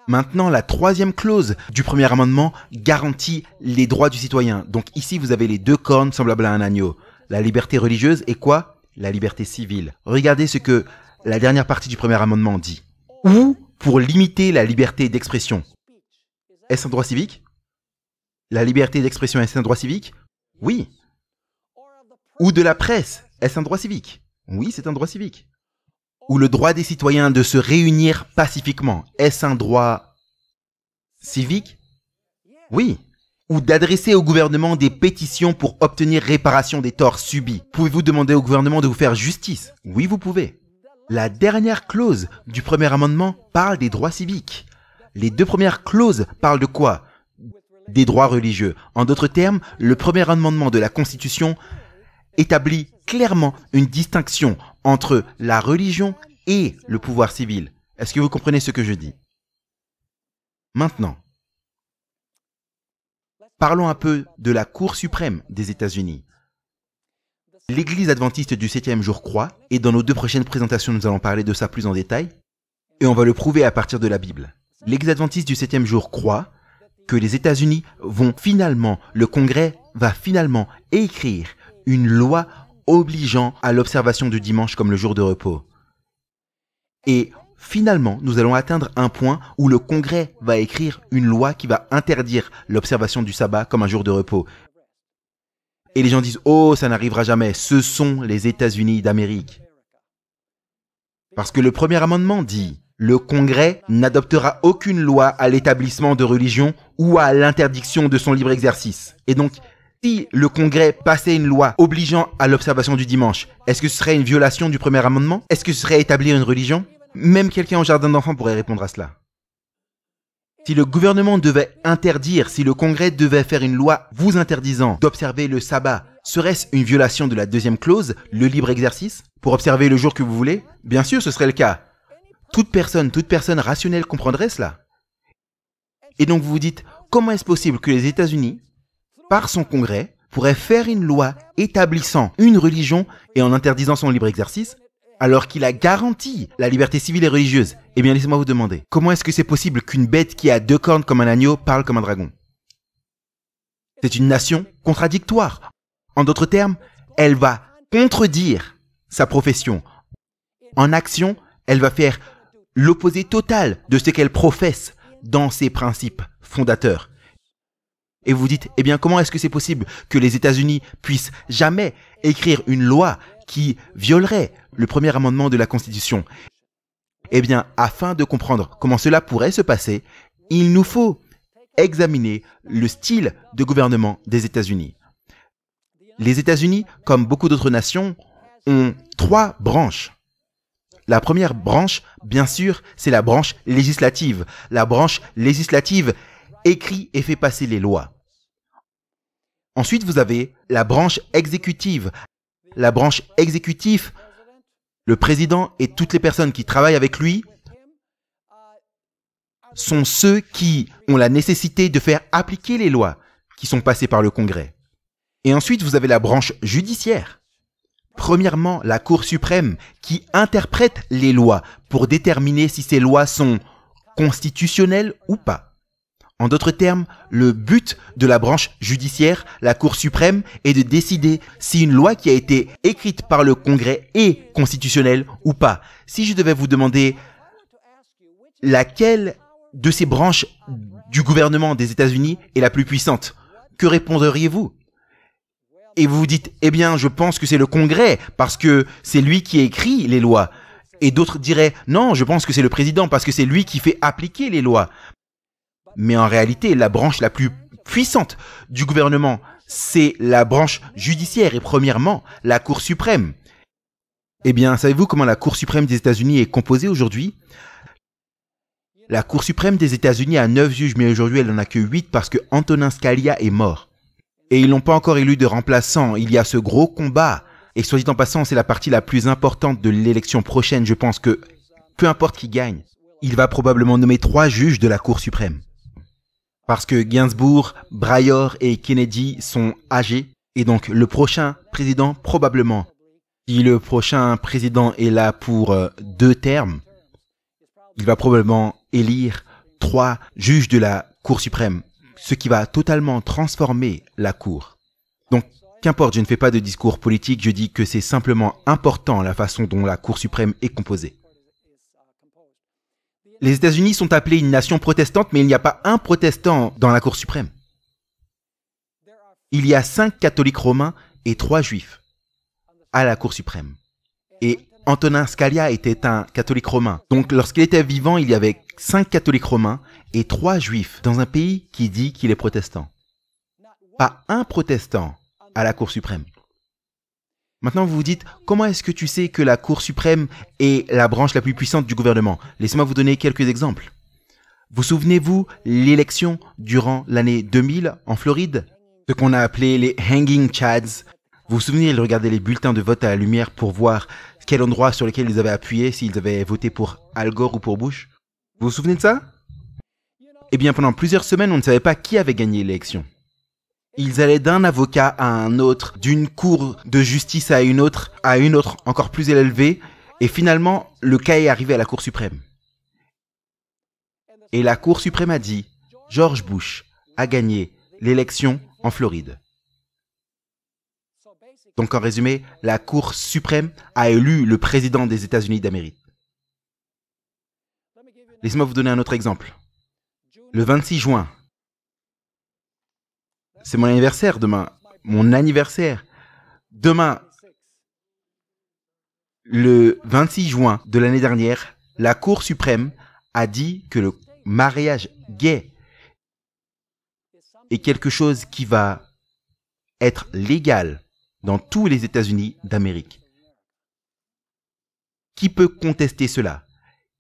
Maintenant, la troisième clause du premier amendement garantit les droits du citoyen. Donc ici, vous avez les deux cornes semblables à un agneau. La liberté religieuse et quoi? La liberté civile. Regardez ce que la dernière partie du premier amendement dit. Ou pour limiter la liberté d'expression. Est-ce un droit civique? La liberté d'expression, est-ce un droit civique? Oui. Ou de la presse, est-ce un droit civique? Oui, c'est un droit civique. Ou le droit des citoyens de se réunir pacifiquement, est-ce un droit civique? Oui. Ou d'adresser au gouvernement des pétitions pour obtenir réparation des torts subis. Pouvez-vous demander au gouvernement de vous faire justice? Oui, vous pouvez. La dernière clause du premier amendement parle des droits civiques. Les deux premières clauses parlent de quoi? Des droits religieux. En d'autres termes, le premier amendement de la Constitution établit clairement une distinction entre la religion et le pouvoir civil. Est-ce que vous comprenez ce que je dis? Maintenant, parlons un peu de la Cour suprême des États-Unis. L'Église adventiste du 7e jour croit, et dans nos deux prochaines présentations, nous allons parler de ça plus en détail, et on va le prouver à partir de la Bible. L'Église adventiste du 7e jour croit que les États-Unis vont finalement, le Congrès va finalement écrire une loi obligeant à l'observation du dimanche comme le jour de repos. Et finalement, nous allons atteindre un point où le Congrès va écrire une loi qui va interdire l'observation du sabbat comme un jour de repos. Et les gens disent « Oh, ça n'arrivera jamais, ce sont les États-Unis d'Amérique. » Parce que le premier amendement dit « Le Congrès n'adoptera aucune loi à l'établissement de religion ou à l'interdiction de son libre exercice. » Et donc, si le Congrès passait une loi obligeant à l'observation du dimanche, est-ce que ce serait une violation du premier amendement? Est-ce que ce serait établir une religion? Même quelqu'un au jardin d'enfants pourrait répondre à cela. Si le gouvernement devait interdire, si le Congrès devait faire une loi vous interdisant d'observer le sabbat, serait-ce une violation de la deuxième clause, le libre exercice, pour observer le jour que vous voulez? Bien sûr, ce serait le cas. Toute personne rationnelle comprendrait cela. Et donc vous vous dites, comment est-ce possible que les États-Unis, par son Congrès, pourraient faire une loi établissant une religion et en interdisant son libre exercice, alors qu'il a garanti la liberté civile et religieuse? Eh bien, laissez-moi vous demander, comment est-ce que c'est possible qu'une bête qui a deux cornes comme un agneau parle comme un dragon? C'est une nation contradictoire. En d'autres termes, elle va contredire sa profession. En action, elle va faire l'opposé total de ce qu'elle professe dans ses principes fondateurs. Et vous dites, eh bien, comment est-ce que c'est possible que les États-Unis puissent jamais écrire une loi qui violerait le premier amendement de la Constitution? Eh bien, afin de comprendre comment cela pourrait se passer, il nous faut examiner le style de gouvernement des États-Unis. Les États-Unis, comme beaucoup d'autres nations, ont trois branches. La première branche, bien sûr, c'est la branche législative. La branche législative écrit et fait passer les lois. Ensuite, vous avez la branche exécutive. La branche exécutive, le président et toutes les personnes qui travaillent avec lui sont ceux qui ont la nécessité de faire appliquer les lois qui sont passées par le Congrès. Et ensuite, vous avez la branche judiciaire. Premièrement, la Cour suprême qui interprète les lois pour déterminer si ces lois sont constitutionnelles ou pas. En d'autres termes, le but de la branche judiciaire, la Cour suprême, est de décider si une loi qui a été écrite par le Congrès est constitutionnelle ou pas. Si je devais vous demander laquelle de ces branches du gouvernement des États-Unis est la plus puissante, que répondriez-vous? Et vous vous dites, eh bien, je pense que c'est le Congrès, parce que c'est lui qui écrit les lois. Et d'autres diraient, non, je pense que c'est le président parce que c'est lui qui fait appliquer les lois. Mais en réalité, la branche la plus puissante du gouvernement, c'est la branche judiciaire et premièrement, la Cour suprême. Eh bien, savez-vous comment la Cour suprême des États-Unis est composée aujourd'hui? La Cour suprême des États-Unis a 9 juges, mais aujourd'hui, elle n'en a que 8 parce que Antonin Scalia est mort. Et ils n'ont pas encore élu de remplaçant. Il y a ce gros combat. Et soit dit en passant, c'est la partie la plus importante de l'élection prochaine. Je pense que, peu importe qui gagne, il va probablement nommer 3 juges de la Cour suprême. Parce que Ginsburg, Breyer et Kennedy sont âgés. Et donc, le prochain président, probablement, si le prochain président est là pour 2 termes, il va probablement élire 3 juges de la Cour suprême, ce qui va totalement transformer la Cour. Donc, qu'importe, je ne fais pas de discours politique, je dis que c'est simplement important la façon dont la Cour suprême est composée. Les États-Unis sont appelés une nation protestante, mais il n'y a pas un protestant dans la Cour suprême. Il y a 5 catholiques romains et 3 juifs à la Cour suprême. Et Antonin Scalia était un catholique romain. Donc lorsqu'il était vivant, il y avait 5 catholiques romains et 3 juifs dans un pays qui dit qu'il est protestant. Pas un protestant à la Cour suprême. Maintenant, vous vous dites, comment est-ce que tu sais que la Cour suprême est la branche la plus puissante du gouvernement? Laissez-moi vous donner quelques exemples. Vous souvenez-vous l'élection durant l'année 2000 en Floride? Ce qu'on a appelé les Hanging Chads. Vous vous souvenez, ils regardaient les bulletins de vote à la lumière pour voir quel endroit sur lequel ils avaient appuyé, s'ils avaient voté pour Al Gore ou pour Bush. Vous vous souvenez de ça? Eh bien, pendant plusieurs semaines, on ne savait pas qui avait gagné l'élection. Ils allaient d'un avocat à un autre, d'une cour de justice à une autre encore plus élevée, et finalement, le cas est arrivé à la Cour suprême. Et la Cour suprême a dit, George Bush a gagné l'élection en Floride. Donc en résumé, la Cour suprême a élu le président des États-Unis d'Amérique. Laissez-moi vous donner un autre exemple. Le 26 juin, c'est mon anniversaire demain. Mon anniversaire. Demain, le 26 juin de l'année dernière, la Cour suprême a dit que le mariage gay est quelque chose qui va être légal dans tous les États-Unis d'Amérique. Qui peut contester cela?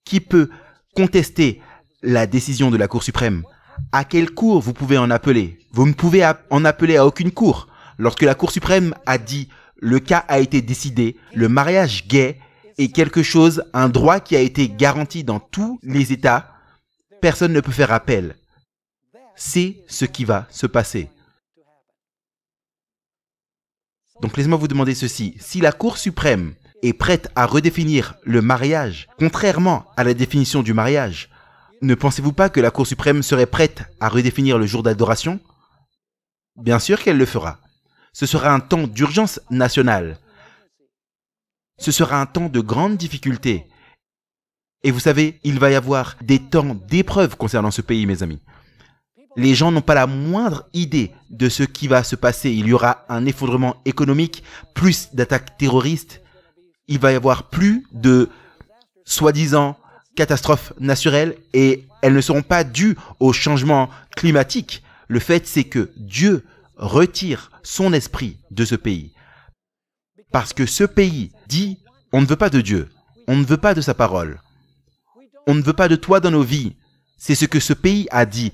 Qui peut contester la décision de la Cour suprême? À quelle cour vous pouvez en appeler? Vous ne pouvez en appeler à aucune cour. Lorsque la Cour suprême a dit le cas a été décidé, le mariage gay est quelque chose, un droit qui a été garanti dans tous les États, personne ne peut faire appel. C'est ce qui va se passer. Donc laissez-moi vous demander ceci. Si la Cour suprême est prête à redéfinir le mariage, contrairement à la définition du mariage, ne pensez-vous pas que la Cour suprême serait prête à redéfinir le jour d'adoration? Bien sûr qu'elle le fera. Ce sera un temps d'urgence nationale. Ce sera un temps de grande difficulté. Et vous savez, il va y avoir des temps d'épreuve concernant ce pays, mes amis. Les gens n'ont pas la moindre idée de ce qui va se passer. Il y aura un effondrement économique, plus d'attaques terroristes. Il va y avoir plus de soi-disant catastrophes naturelles et elles ne seront pas dues au changement climatique. Le fait, c'est que Dieu retire son esprit de ce pays. Parce que ce pays dit, on ne veut pas de Dieu, on ne veut pas de sa parole, on ne veut pas de toi dans nos vies. C'est ce que ce pays a dit.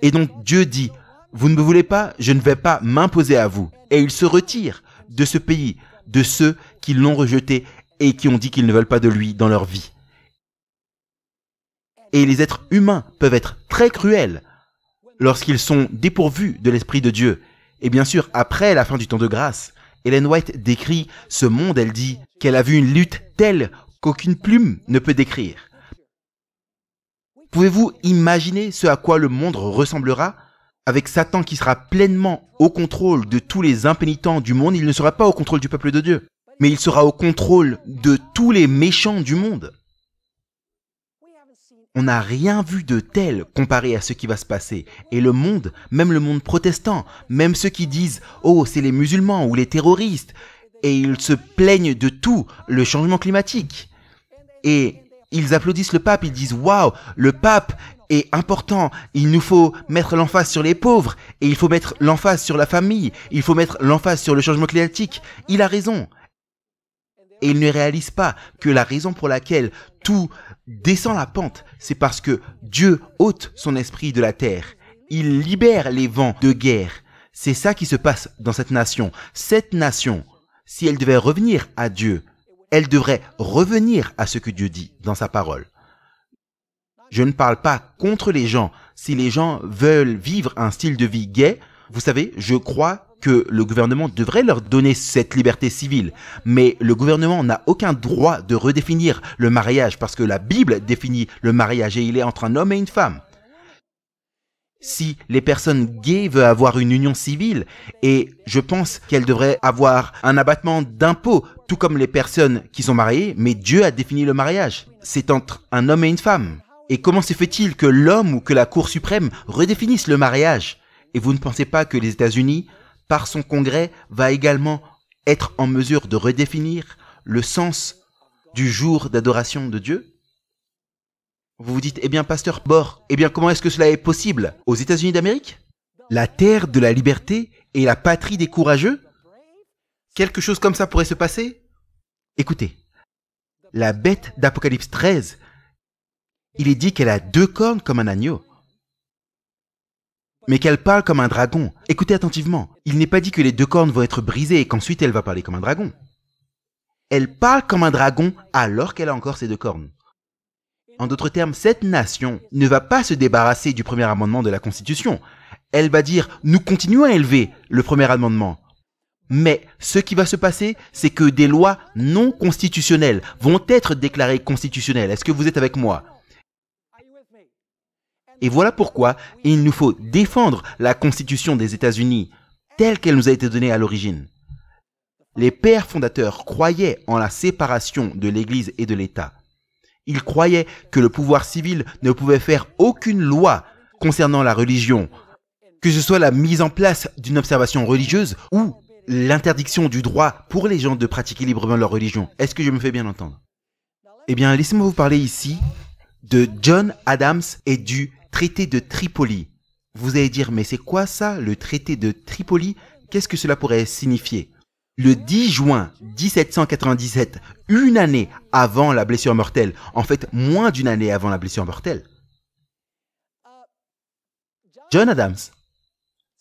Et donc Dieu dit, vous ne me voulez pas, je ne vais pas m'imposer à vous. Et il se retire de ce pays, de ceux qui l'ont rejeté et qui ont dit qu'ils ne veulent pas de lui dans leur vie. Et les êtres humains peuvent être très cruels lorsqu'ils sont dépourvus de l'Esprit de Dieu. Et bien sûr, après la fin du temps de grâce, Ellen White décrit ce monde, elle dit qu'elle a vu une lutte telle qu'aucune plume ne peut décrire. Pouvez-vous imaginer ce à quoi le monde ressemblera avec Satan qui sera pleinement au contrôle de tous les impénitents du monde? Il ne sera pas au contrôle du peuple de Dieu, mais il sera au contrôle de tous les méchants du monde. On n'a rien vu de tel comparé à ce qui va se passer. Et le monde, même le monde protestant, même ceux qui disent « Oh, c'est les musulmans ou les terroristes », et ils se plaignent de tout, le changement climatique. et ils applaudissent le pape, ils disent « Waouh, le pape est important, il nous faut mettre l'emphase sur les pauvres, et il faut mettre l'emphase sur la famille, il faut mettre l'emphase sur le changement climatique. Il a raison. » Et ils ne réalisent pas que la raison pour laquelle tout descend la pente, c'est parce que Dieu ôte son esprit de la terre. Il libère les vents de guerre. C'est ça qui se passe dans cette nation. Cette nation, si elle devait revenir à Dieu, elle devrait revenir à ce que Dieu dit dans sa parole. Je ne parle pas contre les gens. Si les gens veulent vivre un style de vie gay, vous savez, je crois que le gouvernement devrait leur donner cette liberté civile. Mais le gouvernement n'a aucun droit de redéfinir le mariage parce que la Bible définit le mariage et il est entre un homme et une femme. Si les personnes gays veulent avoir une union civile, et je pense qu'elles devraient avoir un abattement d'impôts, tout comme les personnes qui sont mariées, mais Dieu a défini le mariage. C'est entre un homme et une femme. Et comment se fait-il que l'homme ou que la Cour suprême redéfinisse le mariage? Et vous ne pensez pas que les États-Unis, par son congrès, va également être en mesure de redéfinir le sens du jour d'adoration de Dieu? Vous vous dites, eh bien, pasteur Bor, eh bien, comment est-ce que cela est possible aux États-Unis d'Amérique? La terre de la liberté et la patrie des courageux? Quelque chose comme ça pourrait se passer? Écoutez, la bête d'Apocalypse 13, il est dit qu'elle a 2 cornes comme un agneau, mais qu'elle parle comme un dragon. Écoutez attentivement, il n'est pas dit que les 2 cornes vont être brisées et qu'ensuite elle va parler comme un dragon. Elle parle comme un dragon alors qu'elle a encore ses 2 cornes. En d'autres termes, cette nation ne va pas se débarrasser du premier amendement de la Constitution. Elle va dire, nous continuons à élever le premier amendement. Mais ce qui va se passer, c'est que des lois non constitutionnelles vont être déclarées constitutionnelles. Est-ce que vous êtes avec moi? Et voilà pourquoi il nous faut défendre la Constitution des États-Unis telle qu'elle nous a été donnée à l'origine. Les pères fondateurs croyaient en la séparation de l'Église et de l'État. Ils croyaient que le pouvoir civil ne pouvait faire aucune loi concernant la religion, que ce soit la mise en place d'une observation religieuse ou l'interdiction du droit pour les gens de pratiquer librement leur religion. Est-ce que je me fais bien entendre? Eh bien, laissez-moi vous parler ici de John Adams et du traité de Tripoli. Vous allez dire, mais c'est quoi ça, le traité de Tripoli? Qu'est-ce que cela pourrait signifier? Le 10 juin 1797, une année avant la blessure mortelle, en fait moins d'une année avant la blessure mortelle, John Adams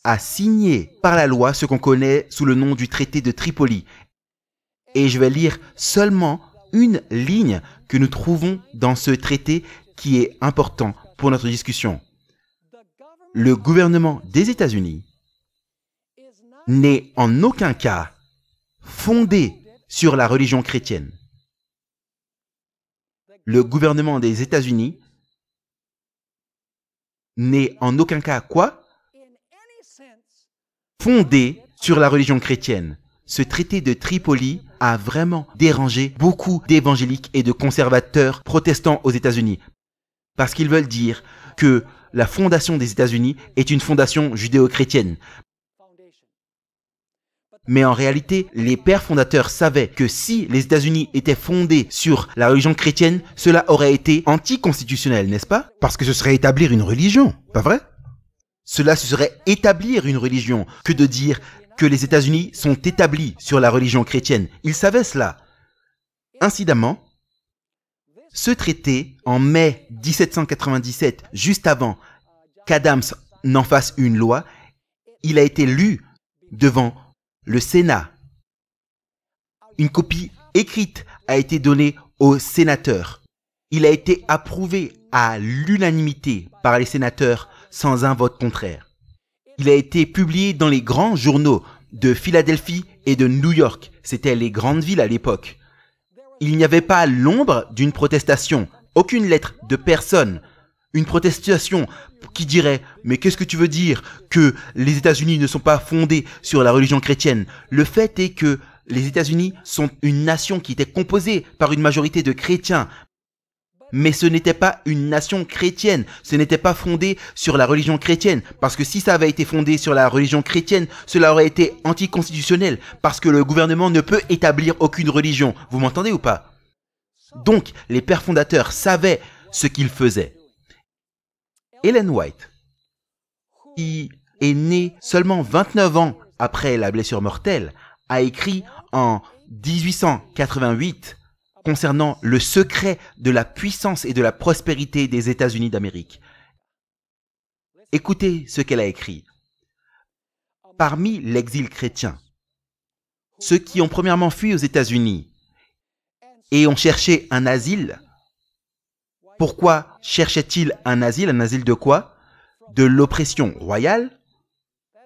a signé par la loi ce qu'on connaît sous le nom du traité de Tripoli. Et je vais lire seulement une ligne que nous trouvons dans ce traité qui est important pour notre discussion. Le gouvernement des États-Unis n'est en aucun cas fondé sur la religion chrétienne. Le gouvernement des États-Unis n'est en aucun cas quoi? Fondé sur la religion chrétienne. Ce traité de Tripoli a vraiment dérangé beaucoup d'évangéliques et de conservateurs protestants aux États-Unis. Parce qu'ils veulent dire que la fondation des États-Unis est une fondation judéo-chrétienne. Mais en réalité, les pères fondateurs savaient que si les États-Unis étaient fondés sur la religion chrétienne, cela aurait été anticonstitutionnel, n'est-ce pas? Parce que ce serait établir une religion, pas vrai? Cela ce serait établir une religion que de dire que les États-Unis sont établis sur la religion chrétienne. Ils savaient cela. Incidemment, ce traité, en mai 1797, juste avant qu'Adams n'en fasse une loi, il a été lu devant le Sénat. Une copie écrite a été donnée aux sénateurs. Il a été approuvé à l'unanimité par les sénateurs sans un vote contraire. Il a été publié dans les grands journaux de Philadelphie et de New York. C'était les grandes villes à l'époque. Il n'y avait pas l'ombre d'une protestation, aucune lettre de personne. Une protestation qui dirait « Mais qu'est-ce que tu veux dire que les États-Unis ne sont pas fondés sur la religion chrétienne ?» Le fait est que les États-Unis sont une nation qui était composée par une majorité de chrétiens. Mais ce n'était pas une nation chrétienne, ce n'était pas fondé sur la religion chrétienne. Parce que si ça avait été fondé sur la religion chrétienne, cela aurait été anticonstitutionnel. Parce que le gouvernement ne peut établir aucune religion. Vous m'entendez ou pas? Donc, les pères fondateurs savaient ce qu'ils faisaient. Ellen White, qui est née seulement 29 ans après la blessure mortelle, a écrit en 1888 concernant le secret de la puissance et de la prospérité des États-Unis d'Amérique. Écoutez ce qu'elle a écrit. Parmi l'exil chrétien, ceux qui ont premièrement fui aux États-Unis et ont cherché un asile, pourquoi cherchaient-ils un asile? Un asile de quoi? De l'oppression royale?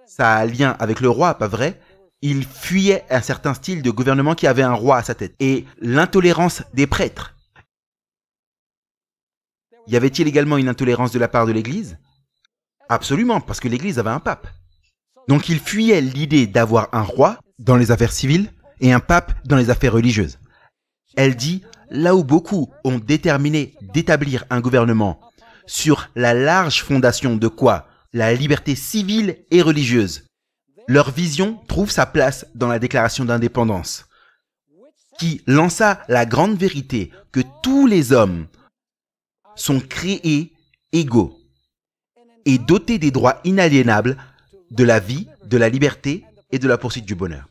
Ça a un lien avec le roi, pas vrai? Ils fuyaient un certain style de gouvernement qui avait un roi à sa tête. Et l'intolérance des prêtres. Y avait-il également une intolérance de la part de l'Église? Absolument, parce que l'Église avait un pape. Donc ils fuyaient l'idée d'avoir un roi dans les affaires civiles et un pape dans les affaires religieuses. Elle dit, là où beaucoup ont déterminé d'établir un gouvernement sur la large fondation de quoi? La liberté civile et religieuse. Leur vision trouve sa place dans la déclaration d'indépendance, qui lança la grande vérité que tous les hommes sont créés égaux et dotés des droits inaliénables de la vie, de la liberté et de la poursuite du bonheur.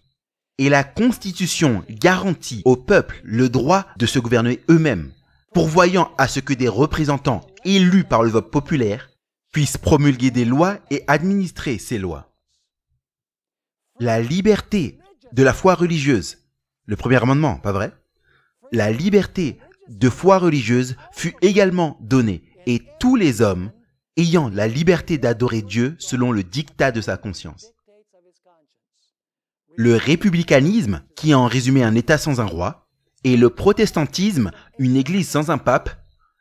Et la Constitution garantit au peuple le droit de se gouverner eux-mêmes, pourvoyant à ce que des représentants élus par le vote populaire puissent promulguer des lois et administrer ces lois. La liberté de la foi religieuse, le premier amendement, pas vrai? La liberté de foi religieuse fut également donnée et tous les hommes ayant la liberté d'adorer Dieu selon le dictat de sa conscience. Le républicanisme, qui est en résumé un État sans un roi, et le protestantisme, une Église sans un pape,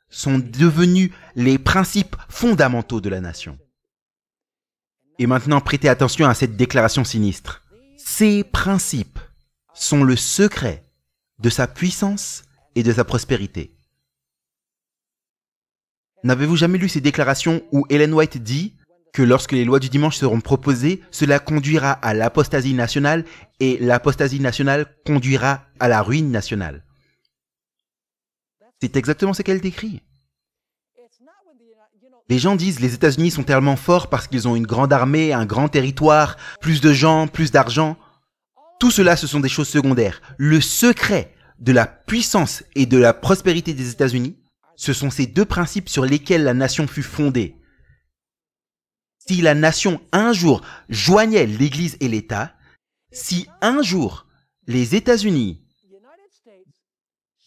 sont devenus les principes fondamentaux de la nation. Et maintenant, prêtez attention à cette déclaration sinistre. Ces principes sont le secret de sa puissance et de sa prospérité. N'avez-vous jamais lu ces déclarations où Ellen White dit que lorsque les lois du dimanche seront proposées, cela conduira à l'apostasie nationale et l'apostasie nationale conduira à la ruine nationale? C'est exactement ce qu'elle décrit. Les gens disent les États-Unis sont tellement forts parce qu'ils ont une grande armée, un grand territoire, plus de gens, plus d'argent. Tout cela, ce sont des choses secondaires. Le secret de la puissance et de la prospérité des États-Unis, ce sont ces deux principes sur lesquels la nation fut fondée. Si la nation un jour joignait l'Église et l'État, si un jour les États-Unis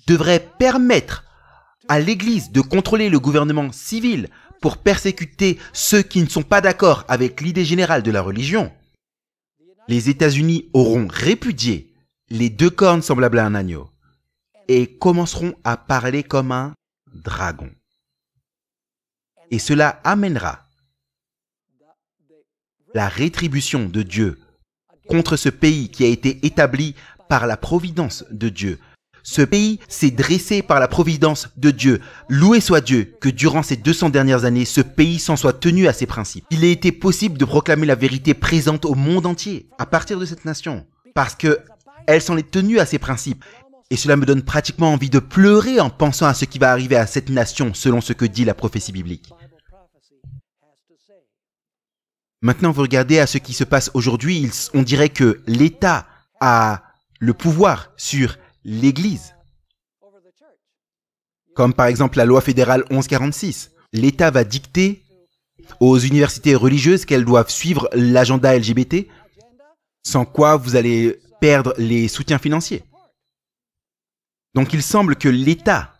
devraient permettre à l'Église de contrôler le gouvernement civil pour persécuter ceux qui ne sont pas d'accord avec l'idée générale de la religion, les États-Unis auront répudié les deux cornes semblables à un agneau et commenceront à parler comme un dragon. Et cela amènera la rétribution de Dieu contre ce pays qui a été établi par la providence de Dieu. Ce pays s'est dressé par la providence de Dieu. Loué soit Dieu que durant ces 200 dernières années, ce pays s'en soit tenu à ses principes. Il a été possible de proclamer la vérité présente au monde entier à partir de cette nation. Parce qu'elle s'en est tenue à ses principes. Et cela me donne pratiquement envie de pleurer en pensant à ce qui va arriver à cette nation selon ce que dit la prophétie biblique. Maintenant, vous regardez à ce qui se passe aujourd'hui, on dirait que l'État a le pouvoir sur l'Église. Comme par exemple la loi fédérale 1146. L'État va dicter aux universités religieuses qu'elles doivent suivre l'agenda LGBT, sans quoi vous allez perdre les soutiens financiers. Donc il semble que l'État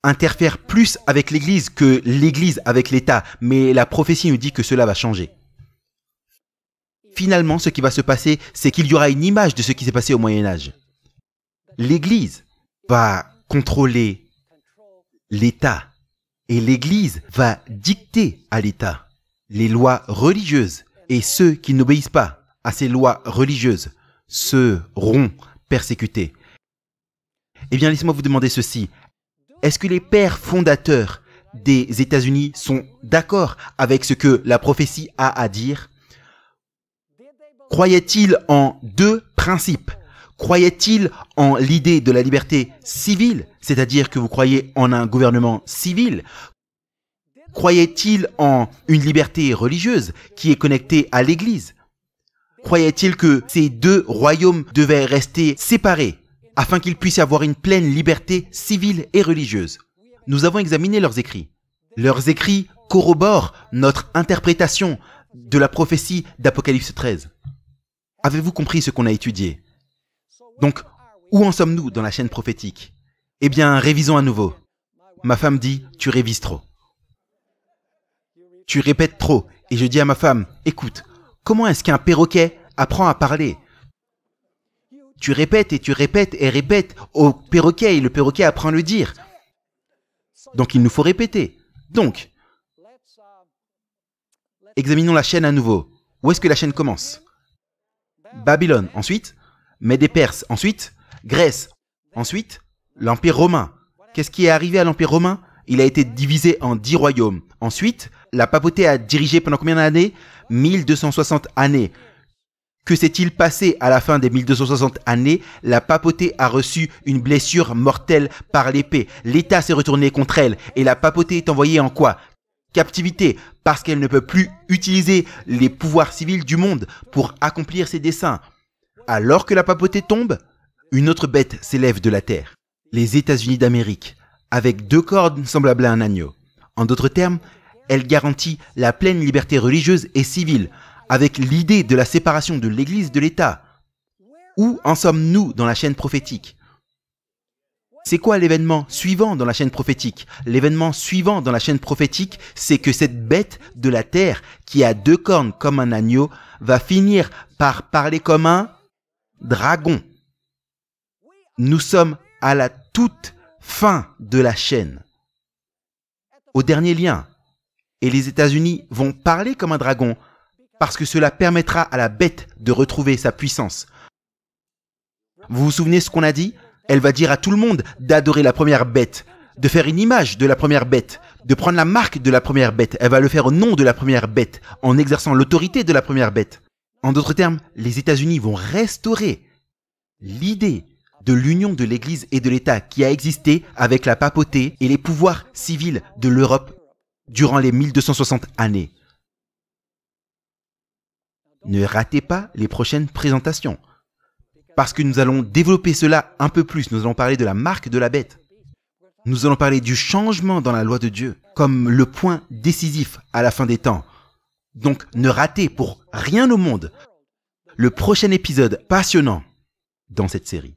interfère plus avec l'Église que l'Église avec l'État, mais la prophétie nous dit que cela va changer. Finalement, ce qui va se passer, c'est qu'il y aura une image de ce qui s'est passé au Moyen-Âge. L'Église va contrôler l'État et l'Église va dicter à l'État les lois religieuses et ceux qui n'obéissent pas à ces lois religieuses seront persécutés. Eh bien, laissez-moi vous demander ceci. Est-ce que les pères fondateurs des États-Unis sont d'accord avec ce que la prophétie a à dire? Croyaient-ils en deux principes? Croyait-il en l'idée de la liberté civile, c'est-à-dire que vous croyez en un gouvernement civil? Croyait-il en une liberté religieuse qui est connectée à l'Église? Croyait-il que ces deux royaumes devaient rester séparés afin qu'ils puissent avoir une pleine liberté civile et religieuse? Nous avons examiné leurs écrits. Leurs écrits corroborent notre interprétation de la prophétie d'Apocalypse 13. Avez-vous compris ce qu'on a étudié? Donc, où en sommes-nous dans la chaîne prophétique? Eh bien, révisons à nouveau. Ma femme dit, tu révises trop. Tu répètes trop. Et je dis à ma femme, écoute, comment est-ce qu'un perroquet apprend à parler? Tu répètes et tu répètes et répètes au perroquet et le perroquet apprend à le dire. Donc, il nous faut répéter. Donc, examinons la chaîne à nouveau. Où est-ce que la chaîne commence? Babylone, ensuite, Mèdes et Perses, ensuite, Grèce, ensuite, l'Empire romain. Qu'est-ce qui est arrivé à l'Empire romain? Il a été divisé en 10 royaumes. Ensuite, la papauté a dirigé pendant combien d'années? 1260 années. Que s'est-il passé à la fin des 1260 années? La papauté a reçu une blessure mortelle par l'épée. L'État s'est retourné contre elle et la papauté est envoyée en quoi? Captivité, parce qu'elle ne peut plus utiliser les pouvoirs civils du monde pour accomplir ses desseins. Alors que la papauté tombe, une autre bête s'élève de la terre. Les États-Unis d'Amérique, avec 2 cornes semblables à un agneau. En d'autres termes, elle garantit la pleine liberté religieuse et civile, avec l'idée de la séparation de l'Église de l'État. Où en sommes-nous dans la chaîne prophétique? C'est quoi l'événement suivant dans la chaîne prophétique? L'événement suivant dans la chaîne prophétique, c'est que cette bête de la terre, qui a 2 cornes comme un agneau, va finir par parler comme un dragon. Nous sommes à la toute fin de la chaîne, au dernier lien. Et les États-Unis vont parler comme un dragon, parce que cela permettra à la bête de retrouver sa puissance. Vous vous souvenez ce qu'on a dit? Elle va dire à tout le monde d'adorer la première bête, de faire une image de la première bête, de prendre la marque de la première bête. Elle va le faire au nom de la première bête, en exerçant l'autorité de la première bête. En d'autres termes, les États-Unis vont restaurer l'idée de l'union de l'Église et de l'État qui a existé avec la papauté et les pouvoirs civils de l'Europe durant les 1260 années. Ne ratez pas les prochaines présentations, parce que nous allons développer cela un peu plus. Nous allons parler de la marque de la bête. Nous allons parler du changement dans la loi de Dieu comme le point décisif à la fin des temps. Donc, ne ratez pour rien au monde le prochain épisode passionnant dans cette série.